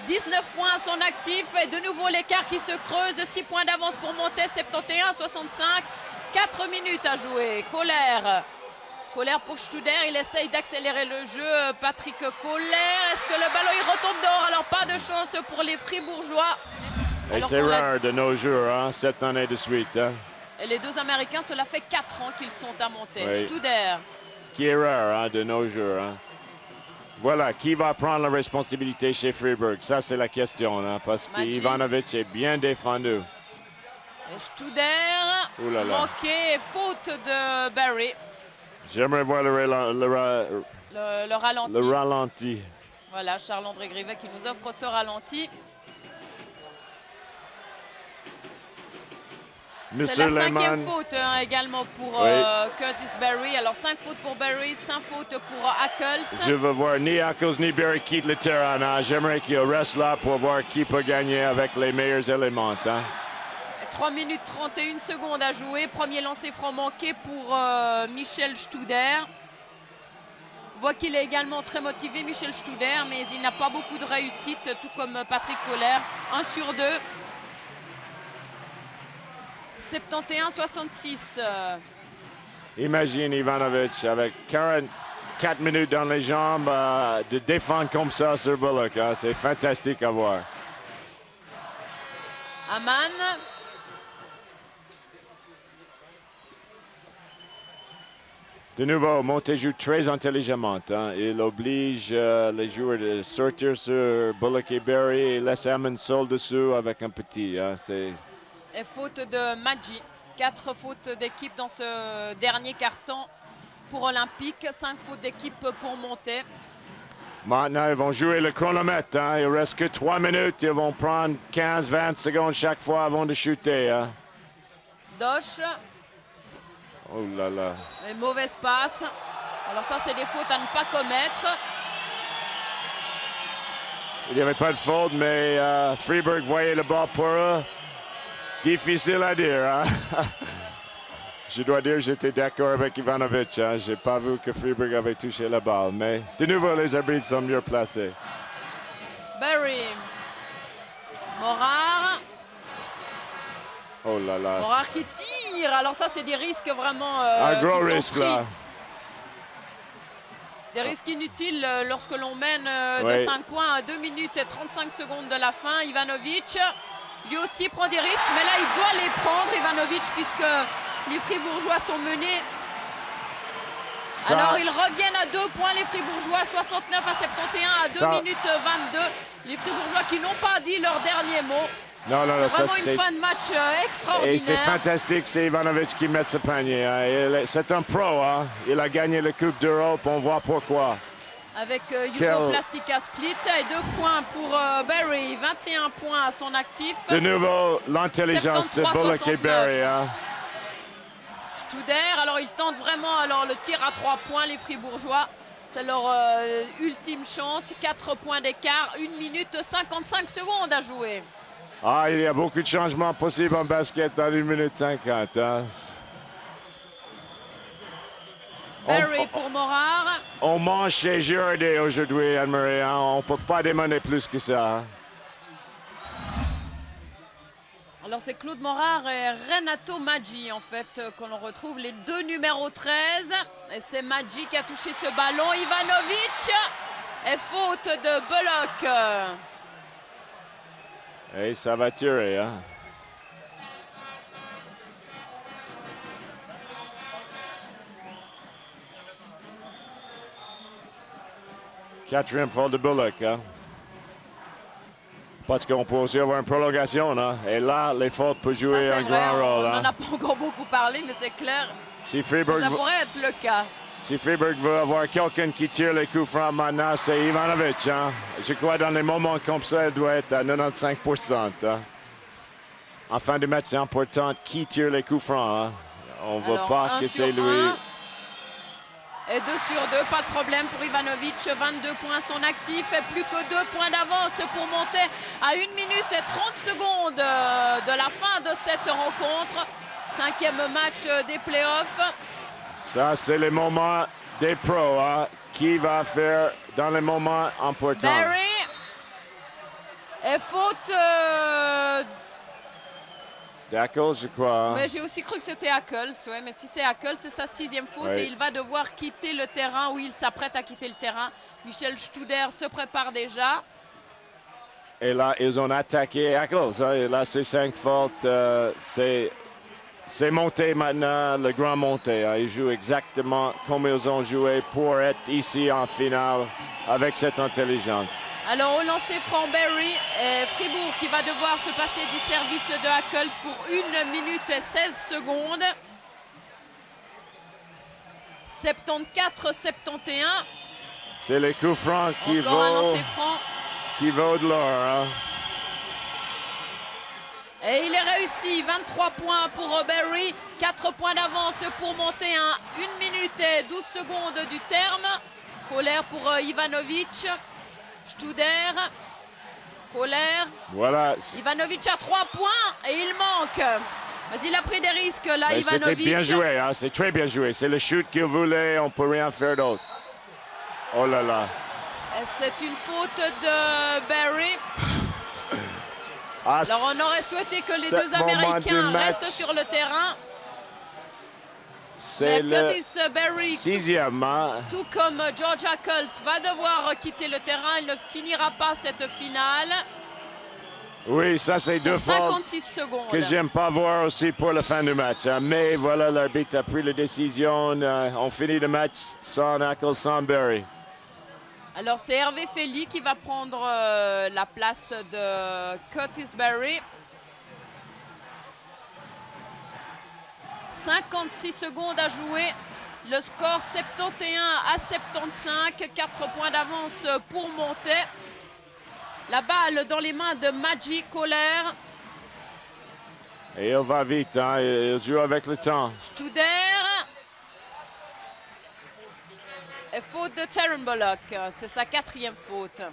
19 points à son actif. Et de nouveau l'écart qui se creuse. 6 points d'avance pour monter. 71-65. 4 minutes à jouer. Kohler. Kohler pour Studer. Il essaye d'accélérer le jeu. Patrick Kohler. Est-ce que le ballon il retombe dehors? Alors pas de chance pour les Fribourgeois. Et c'est rare de nos jours, hein? 7 années de suite. Hein? Et les deux Américains, cela fait 4 ans qu'ils sont à monter. Oui. Studer. Qui est rare hein, de nos jours. Hein? Voilà, qui va prendre la responsabilité chez Freeburg? Ça, c'est la question, hein, parce qu'Ivanovic est bien défendu. Et Studer, manqué, faute de Barry. J'aimerais voir le ralenti. Le ralenti. Voilà, Charles-André Grivet qui nous offre ce ralenti. C'est la 5e faute hein, également pour Curtis Barry. Alors 5 fautes pour Barry, 5 fautes pour Ackles. Je veux voir ni Ackles ni Barry quitter le terrain. Hein. J'aimerais qu'il reste là pour voir qui peut gagner avec les meilleurs éléments. Hein. 3 minutes 31 secondes à jouer. Premier lancer franc manqué pour Michel Studer. On voit qu'il est également très motivé, Michel Studer, mais il n'a pas beaucoup de réussite, tout comme Patrick Kohler. 1 sur 2. 71-66. Imagine Ivanovic avec 44 minutes dans les jambes de défendre comme ça sur Bullock. Hein. C'est fantastique à voir. Amann. De nouveau, Monté joue très intelligemment. Hein. Il oblige les joueurs de sortir sur Bullock et Barry et laisse Amann seul dessous avec un petit. Hein. Et faute de Maggi. 4 fautes d'équipe dans ce dernier quart-temps pour Olympique. 5 fautes d'équipe pour Monté. Maintenant, ils vont jouer le chronomètre. Hein. Il ne reste que 3 minutes. Ils vont prendre 15-20 secondes chaque fois avant de shooter. Hein. Doche. Oh là là. Une mauvaise passe. Alors ça, c'est des fautes à ne pas commettre. Il n'y avait pas de faute, mais Freeburg voyait le ball pour eux. Difficile à dire. Hein? Je dois dire que j'étais d'accord avec Ivanovic. Hein? Je n'ai pas vu que Freeburg avait touché la balle. Mais de nouveau, les arbitres sont mieux placés. Barry. Morard. Oh là là. Morard qui tire. Alors ça, c'est des risques vraiment un gros qui sont risque pris. là. Des risques inutiles lorsque l'on mène de 5 points à 2 minutes et 35 secondes de la fin. Ivanovic. Lui aussi prend des risques, mais là, il doit les prendre, Ivanovic, puisque les Fribourgeois sont menés. Alors, ils reviennent à 2 points, les Fribourgeois, 69 à 71 à 2 minutes 22. Les Fribourgeois qui n'ont pas dit leur dernier mot. Non, c'est vraiment une fin de match extraordinaire. Et c'est fantastique, c'est Ivanovic qui met ce panier. Hein. C'est un pro, hein. Il a gagné la Coupe d'Europe, on voit pourquoi. Avec Hugo Plastica Split et 2 points pour Barry, 21 points à son actif. De nouveau, l'intelligence de Bullock et Barry. Hein. Studer, alors ils tentent vraiment le tir à 3 points, les Fribourgeois. C'est leur ultime chance, 4 points d'écart, 1 minute 55 secondes à jouer. Ah, il y a beaucoup de changements possibles en basket dans 1 minute 50. Hein. Barry pour Morard. On mange chez Girardet aujourd'hui, Anne-Marie. Hein. On ne peut pas demander plus que ça. Hein. Alors c'est Claude Morard et Renato Maggi en fait qu'on retrouve, les 2 numéros 13. Et c'est Maggi qui a touché ce ballon. Ivanovic et faute de Bullock. Et ça va tirer. Hein. Quatrième faute de Bullock. Hein. Parce qu'on peut aussi avoir une prolongation. Hein. Et là, les fautes peuvent jouer un grand rôle. On n'en a pas encore beaucoup parlé, mais c'est clair. Si Fribourg ça pourrait être le cas. Si Fribourg veut avoir quelqu'un qui tire les coups francs maintenant, c'est Ivanovic. Hein. Je crois que dans les moments comme ça, il doit être à 95%. Hein. En fin de match, c'est important qui tire les coups francs. Hein. On ne veut pas que c'est lui. Et 2 sur 2, pas de problème pour Ivanovic. 22 points son actif et plus que 2 points d'avance pour monter à 1 minute et 30 secondes de la fin de cette rencontre. 5e match des playoffs. Ça, c'est les moments des pros. Hein. Qui va faire dans les moments importants? Barry. Et faute... D'Ackles, je crois. Hein. Mais j'ai aussi cru que c'était Ackles. Ouais, mais si c'est Ackles, c'est sa 6e faute et il va devoir quitter le terrain. Oui, il s'apprête à quitter le terrain. Michel Studer se prépare déjà. Et là, ils ont attaqué Ackles. Hein. Et là, c'est 5 fautes. C'est monté maintenant, le grand monté. Hein. Ils jouent exactement comme ils ont joué pour être ici en finale avec cette intelligence. Alors au lancer franc, Barry et Fribourg qui va devoir se passer du service de Ackles pour 1 minute et 16 secondes. 74-71. C'est les coups francs qui vaut de l'or. Hein. Et il est réussi, 23 points pour Barry, 4 points d'avance pour monter à 1 minute et 12 secondes du terme. Colère pour Ivanovic. Studer, Colère. Voilà. Ivanovic a 3 points et il manque. Mais il a pris des risques là, Ivanovic. C'était bien joué, hein? C'est très bien joué. C'est le shoot qu'il voulait, on ne peut rien faire d'autre. Oh là là. C'est une faute de Barry. Alors on aurait souhaité que les 2 Américains restent sur le terrain. C'est le Curtis Barry, 6e. Hein? Tout comme George Ackles va devoir quitter le terrain. Il ne finira pas cette finale. Oui, ça c'est 2 fautes 56 secondes. Que j'aime pas voir aussi pour la fin du match. Hein? Mais voilà, l'arbitre a pris la décision. On finit le match sans Ackles, sans Barry. Alors c'est Hervé Fely qui va prendre la place de Curtis Barry. 56 secondes à jouer. Le score 71 à 75. 4 points d'avance pour monter. La balle dans les mains de Maggi Colère. Et il va vite, hein? Il joue avec le temps. Studer. Et faute de Terran Bullock. C'est sa 4e faute.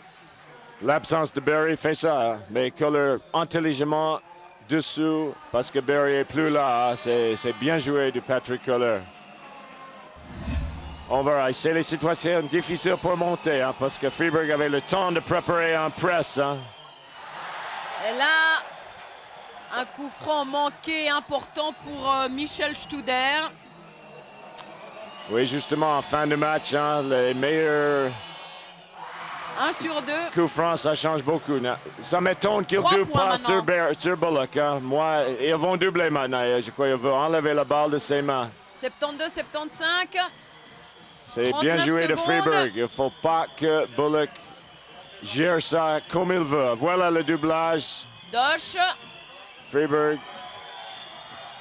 L'absence de Barry fait ça, hein? Mais Colère intelligemment dessous parce que Barry est plus là. Hein? C'est bien joué de Patrick Colère. On verra. C'est les situations difficiles pour monter hein? Parce que Fribourg avait le temps de préparer un press. Hein? Et là, un coup franc manqué important pour Michel Studer. Oui, justement, en fin de match, hein, les meilleurs 1 sur 2. Coup franc, ça change beaucoup. Ça m'étonne qu'ils ne 3 doublent points pas sur, maintenant. sur Bullock. Hein. Moi, ils vont doubler maintenant. Je crois qu'ils vont enlever la balle de ses mains. 72-75. C'est bien 39 joué de secondes. Freeburg. Il ne faut pas que Bullock gère ça comme il veut. Voilà le doublage. Dosh. Freeburg,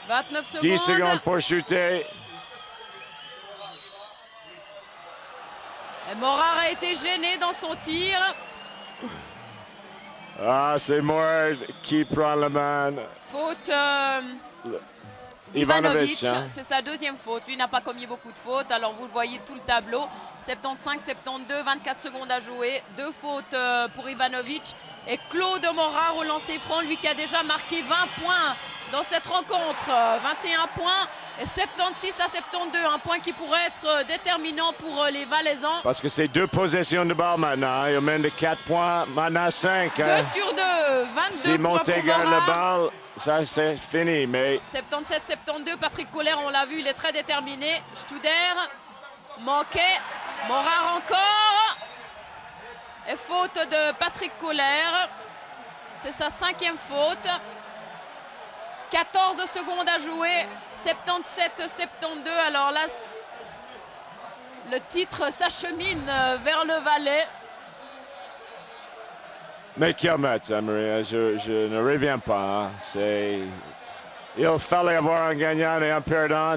29 secondes. 10 secondes pour shooter. Et Morar a été gêné dans son tir. Ah, c'est Moore qui prend la main. Faute Ivanovic. d'Ivanovic. Hein? C'est sa deuxième faute. Lui n'a pas commis beaucoup de fautes. Alors vous le voyez tout le tableau. 75-72, 24 secondes à jouer. 2 fautes pour Ivanovic. Et Claude Morar au lancer franc, lui qui a déjà marqué 20 points dans cette rencontre. 21 points et 76-72. Un point qui pourrait être déterminant pour les Valaisans. Parce que c'est 2 possessions de balle maintenant. Il mène de 4 points, maintenant 5. 2 Hein? sur 2. 22 Si points Monté pour garde la Morar. balle, ça c'est fini. Mais 77-72, Patrick Koller, on l'a vu, il est très déterminé. Studer, manqué, Morar encore. Et faute de Patrick Koller. C'est sa 5e faute. 14 secondes à jouer. 77-72. Alors là, le titre s'achemine vers le Valais. Mais quel match, Anne-Marie. Je ne reviens pas. Hein. Il fallait avoir un gagnant et un perdant.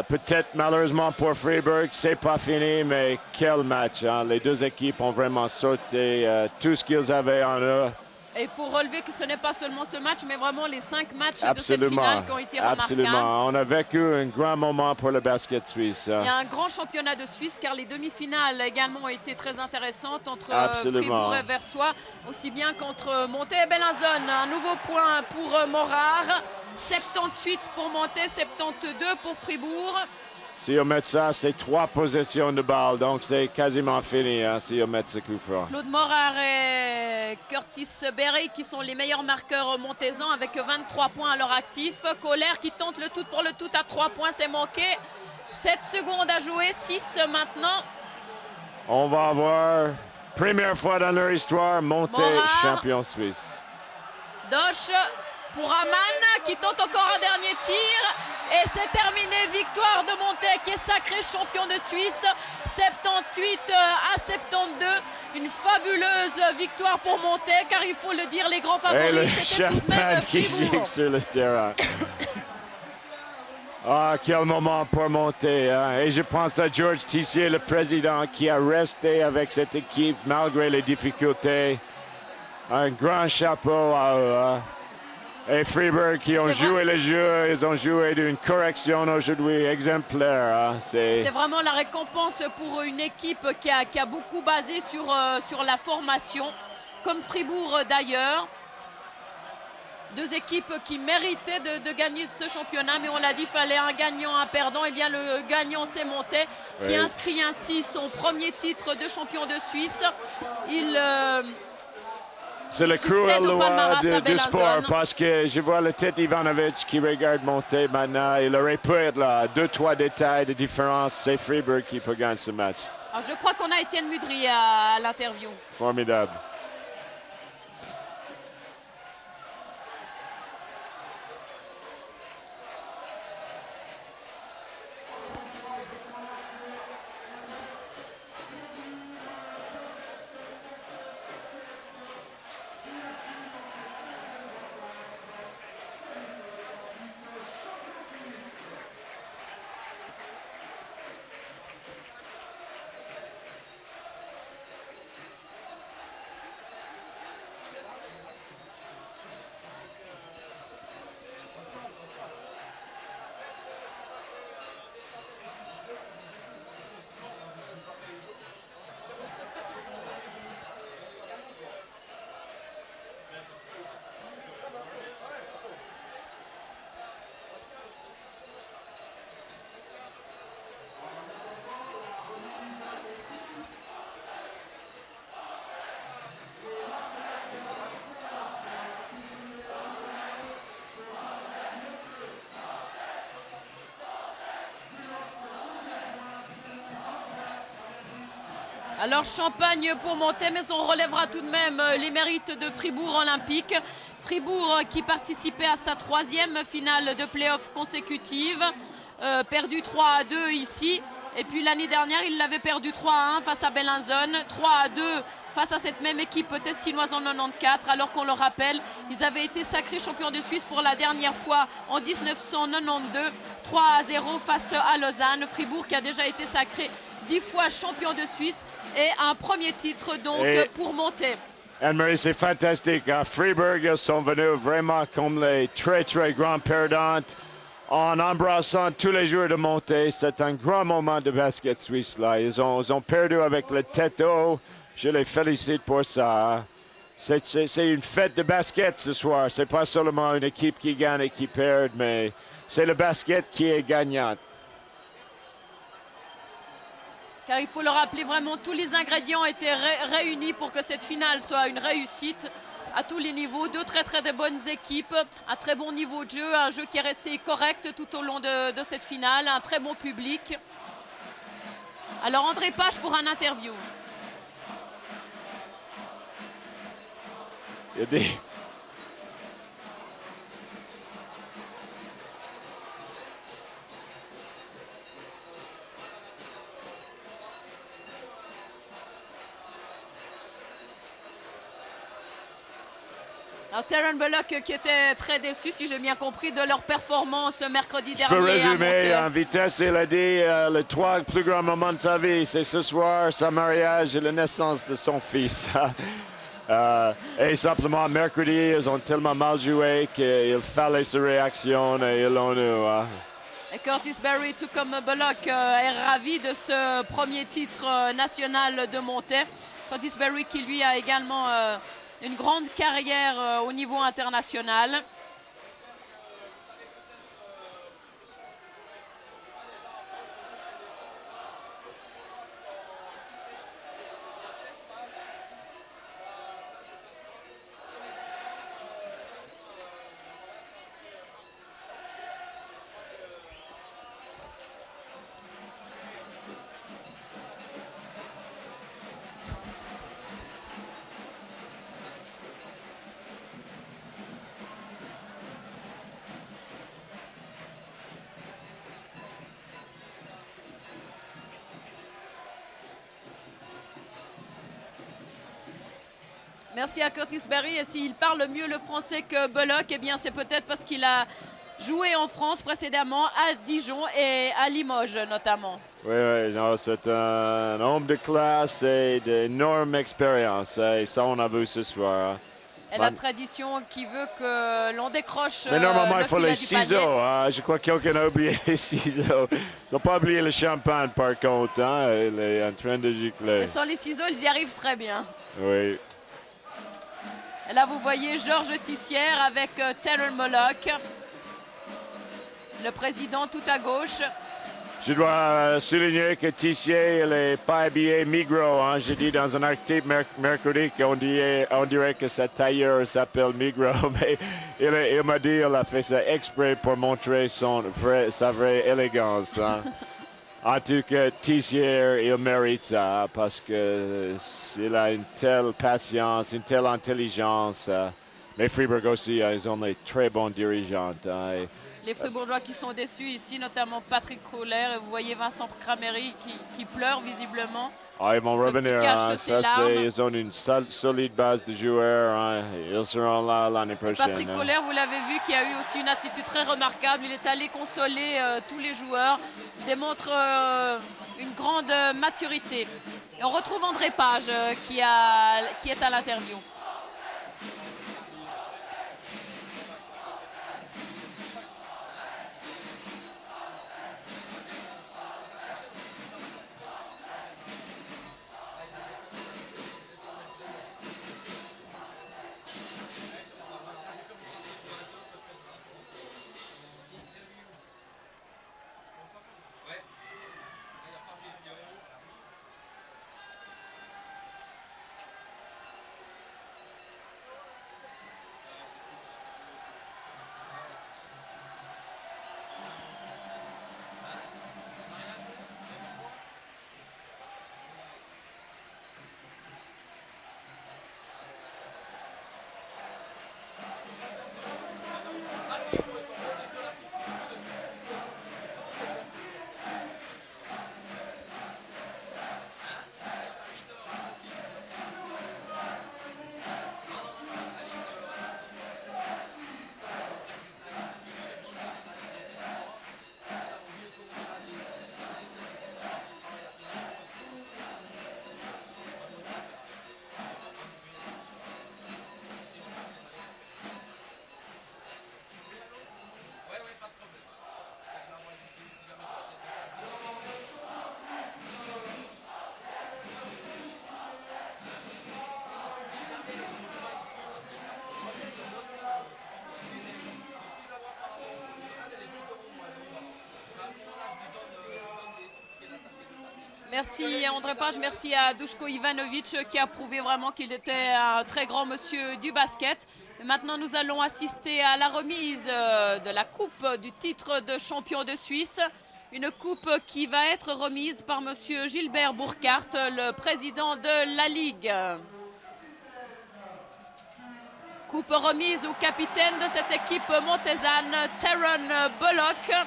Peut-être malheureusement pour Freeburg, c'est pas fini, mais quel match. Hein. Les deux équipes ont vraiment sauté tout ce qu'ils avaient en eux. Et il faut relever que ce n'est pas seulement ce match, mais vraiment les 5 matchs de cette Absolument. finale qui ont été remarquables. Absolument. On a vécu un grand moment pour le basket suisse. Hein. Il y a un grand championnat de Suisse car les demi-finales également ont été très intéressantes entre Absolument. Fribourg et Versoix, aussi bien qu'entre Monté et Bellinzone. Un nouveau point pour Morar, 78 pour Monté, 72 pour Fribourg. Si on met ça, c'est 3 possessions de balle, donc c'est quasiment fini hein, si on met ce coup franc. Claude Morar et Curtis Berry qui sont les meilleurs marqueurs montésans avec 23 points à leur actif. Koller qui tente le tout pour le tout à 3 points, c'est manqué. 7 secondes à jouer, 6 maintenant. On va avoir, première fois dans leur histoire, Monté Morar. champion suisse. Dosh pour Aman qui tente encore un dernier tir. Et c'est terminé, victoire de Monté qui est sacré champion de Suisse. 78 à 72. Une fabuleuse victoire pour Monté car il faut le dire, les grands Et le favoris, c'était tout de même champagne qui Fribourg. gicle sur le terrain. Ah, quel moment pour monter. Hein. Et je pense à Georges Tissier, le président, qui a resté avec cette équipe malgré les difficultés. Un grand chapeau à eux. Hein. Et Freeburg qui ont joué le jeu, ils ont joué d'une correction aujourd'hui exemplaire. Hein. C'est vraiment la récompense pour une équipe qui a beaucoup basé sur la formation, comme Fribourg d'ailleurs. 2 équipes qui méritaient de gagner ce championnat, mais on l'a dit, il fallait un gagnant, un perdant. Et bien le gagnant, c'est Monté, qui inscrit ainsi son premier titre de champion de Suisse. C'est le cruel loi du sport parce que je vois le tête Ivanovic qui regarde monter maintenant. Il aurait pu être là. 2-3 détails de différence. C'est Freeburg qui peut gagner ce match. Alors, je crois qu'on a Étienne Mudry à l'interview. Formidable. Alors champagne pour monter, mais on relèvera tout de même les mérites de Fribourg Olympique. Fribourg qui participait à sa 3e finale de play-off consécutive, perdu 3-2 ici. Et puis l'année dernière, il l'avait perdu 3-1 face à Bellinzone, 3-2 face à cette même équipe tessinoise en 94, alors qu'on le rappelle, ils avaient été sacrés champions de Suisse pour la dernière fois en 1992, 3-0 face à Lausanne. Fribourg qui a déjà été sacré 10 fois champion de Suisse et un premier titre donc pour monter. Anne-Marie, c'est fantastique. Fribourg, ils sont venus vraiment comme les très, très grands perdants en embrassant tous les joueurs de montée. C'est un grand moment de basket suisse là. Ils ont perdu avec le tête haut. Je les félicite pour ça. C'est une fête de basket ce soir. C'est pas seulement une équipe qui gagne et qui perd, mais c'est le basket qui est gagnant. Car il faut le rappeler, vraiment, tous les ingrédients étaient réunis pour que cette finale soit une réussite à tous les niveaux. Deux très bonnes équipes, un très bon niveau de jeu, un jeu qui est resté correct tout au long de cette finale, un très bon public. Alors André Page pour un interview. Il y a des... Alors Terran Bullock qui était très déçu, si j'ai bien compris, de leur performance mercredi Je peux dernier. résumer en vitesse, il a dit les 3 plus grands moments de sa vie, c'est ce soir, son mariage et la naissance de son fils. Et simplement, mercredi, ils ont tellement mal joué qu'il fallait se réactionner et ils l'ont eu. Et Curtis Berry, tout comme Bullock, est ravi de ce premier titre national de montée. Curtis Berry qui lui a également une grande carrière au niveau international. Merci à Curtis Berry. Et s'il parle mieux le français que Bullock, eh bien c'est peut-être parce qu'il a joué en France précédemment, à Dijon et à Limoges notamment. Oui, non, c'est un homme de classe et d'énorme expérience. Et ça, on a vu ce soir. Et la tradition qui veut que l'on décroche. Mais normalement, le il faut filet les du ciseaux. panier. Je crois que quelqu'un a oublié les ciseaux. Ils n'ont pas oublié le champagne, par contre. Il est en train de gicler. Mais sans les ciseaux, ils y arrivent très bien. Oui. Et là, vous voyez Georges Tissière avec Terran Bullock, le président tout à gauche. Je dois souligner que Tissier n'est pas habillé Migros. J'ai dit dans un article mercredi qu'on dirait que sa tailleur s'appelle Migros, mais il m'a dit qu'il a fait ça exprès pour montrer sa vraie élégance. En tout cas, Tissier, il mérite ça parce qu'il a une telle patience, une telle intelligence. Mais Fribourg aussi, ils ont des très bons dirigeants. Les Fribourgeois qui sont déçus ici, notamment Patrick Kruller. Et vous voyez Vincent Cramery qui pleure visiblement. Ils vont revenir. Ils ont une solide base de joueurs. Ils seront là l'année prochaine. Patrick Kruller, vous l'avez vu, qui a eu aussi une attitude très remarquable. Il est allé consoler tous les joueurs. Il démontre une grande maturité. Et on retrouve André Page qui est à l'interview. Merci André Page, merci à Duško Ivanović qui a prouvé vraiment qu'il était un très grand monsieur du basket. Et maintenant, nous allons assister à la remise de la coupe du titre de champion de Suisse. Une coupe qui va être remise par monsieur Gilbert Burkhardt, le président de la Ligue. Coupe remise au capitaine de cette équipe montésane, Taron Bullock.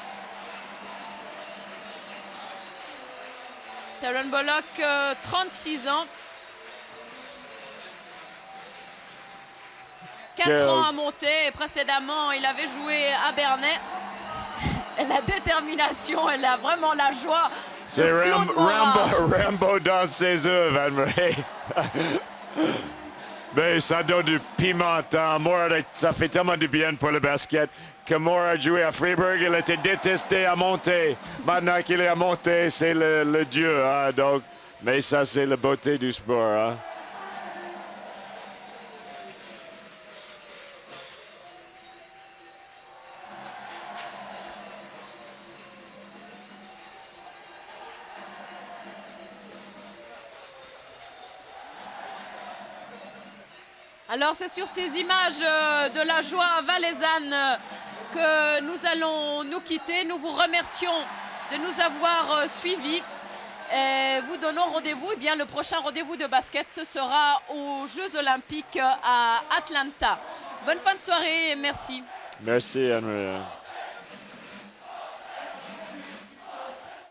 Taron Bullock, 36 ans. 4 ans à monter. Et précédemment, il avait joué à Bernay. Et la détermination, elle a vraiment la joie. C'est Rambo dans ses œuvres, Anne-Marie. Mais ça donne du piment. Ça fait tellement du bien pour le basket. Que Moore a joué à Freiburg, il était détesté à monter. Maintenant qu'il est à monter, c'est le dieu. Hein, donc. Mais ça, c'est la beauté du sport. Hein. Alors c'est sur ces images de la joie valaisanne que nous allons nous quitter. Nous vous remercions de nous avoir suivis. Et vous donnons rendez-vous. Eh bien, le prochain rendez-vous de basket, ce sera aux Jeux Olympiques à Atlanta. Bonne fin de soirée et merci. Merci, Anne-Marie.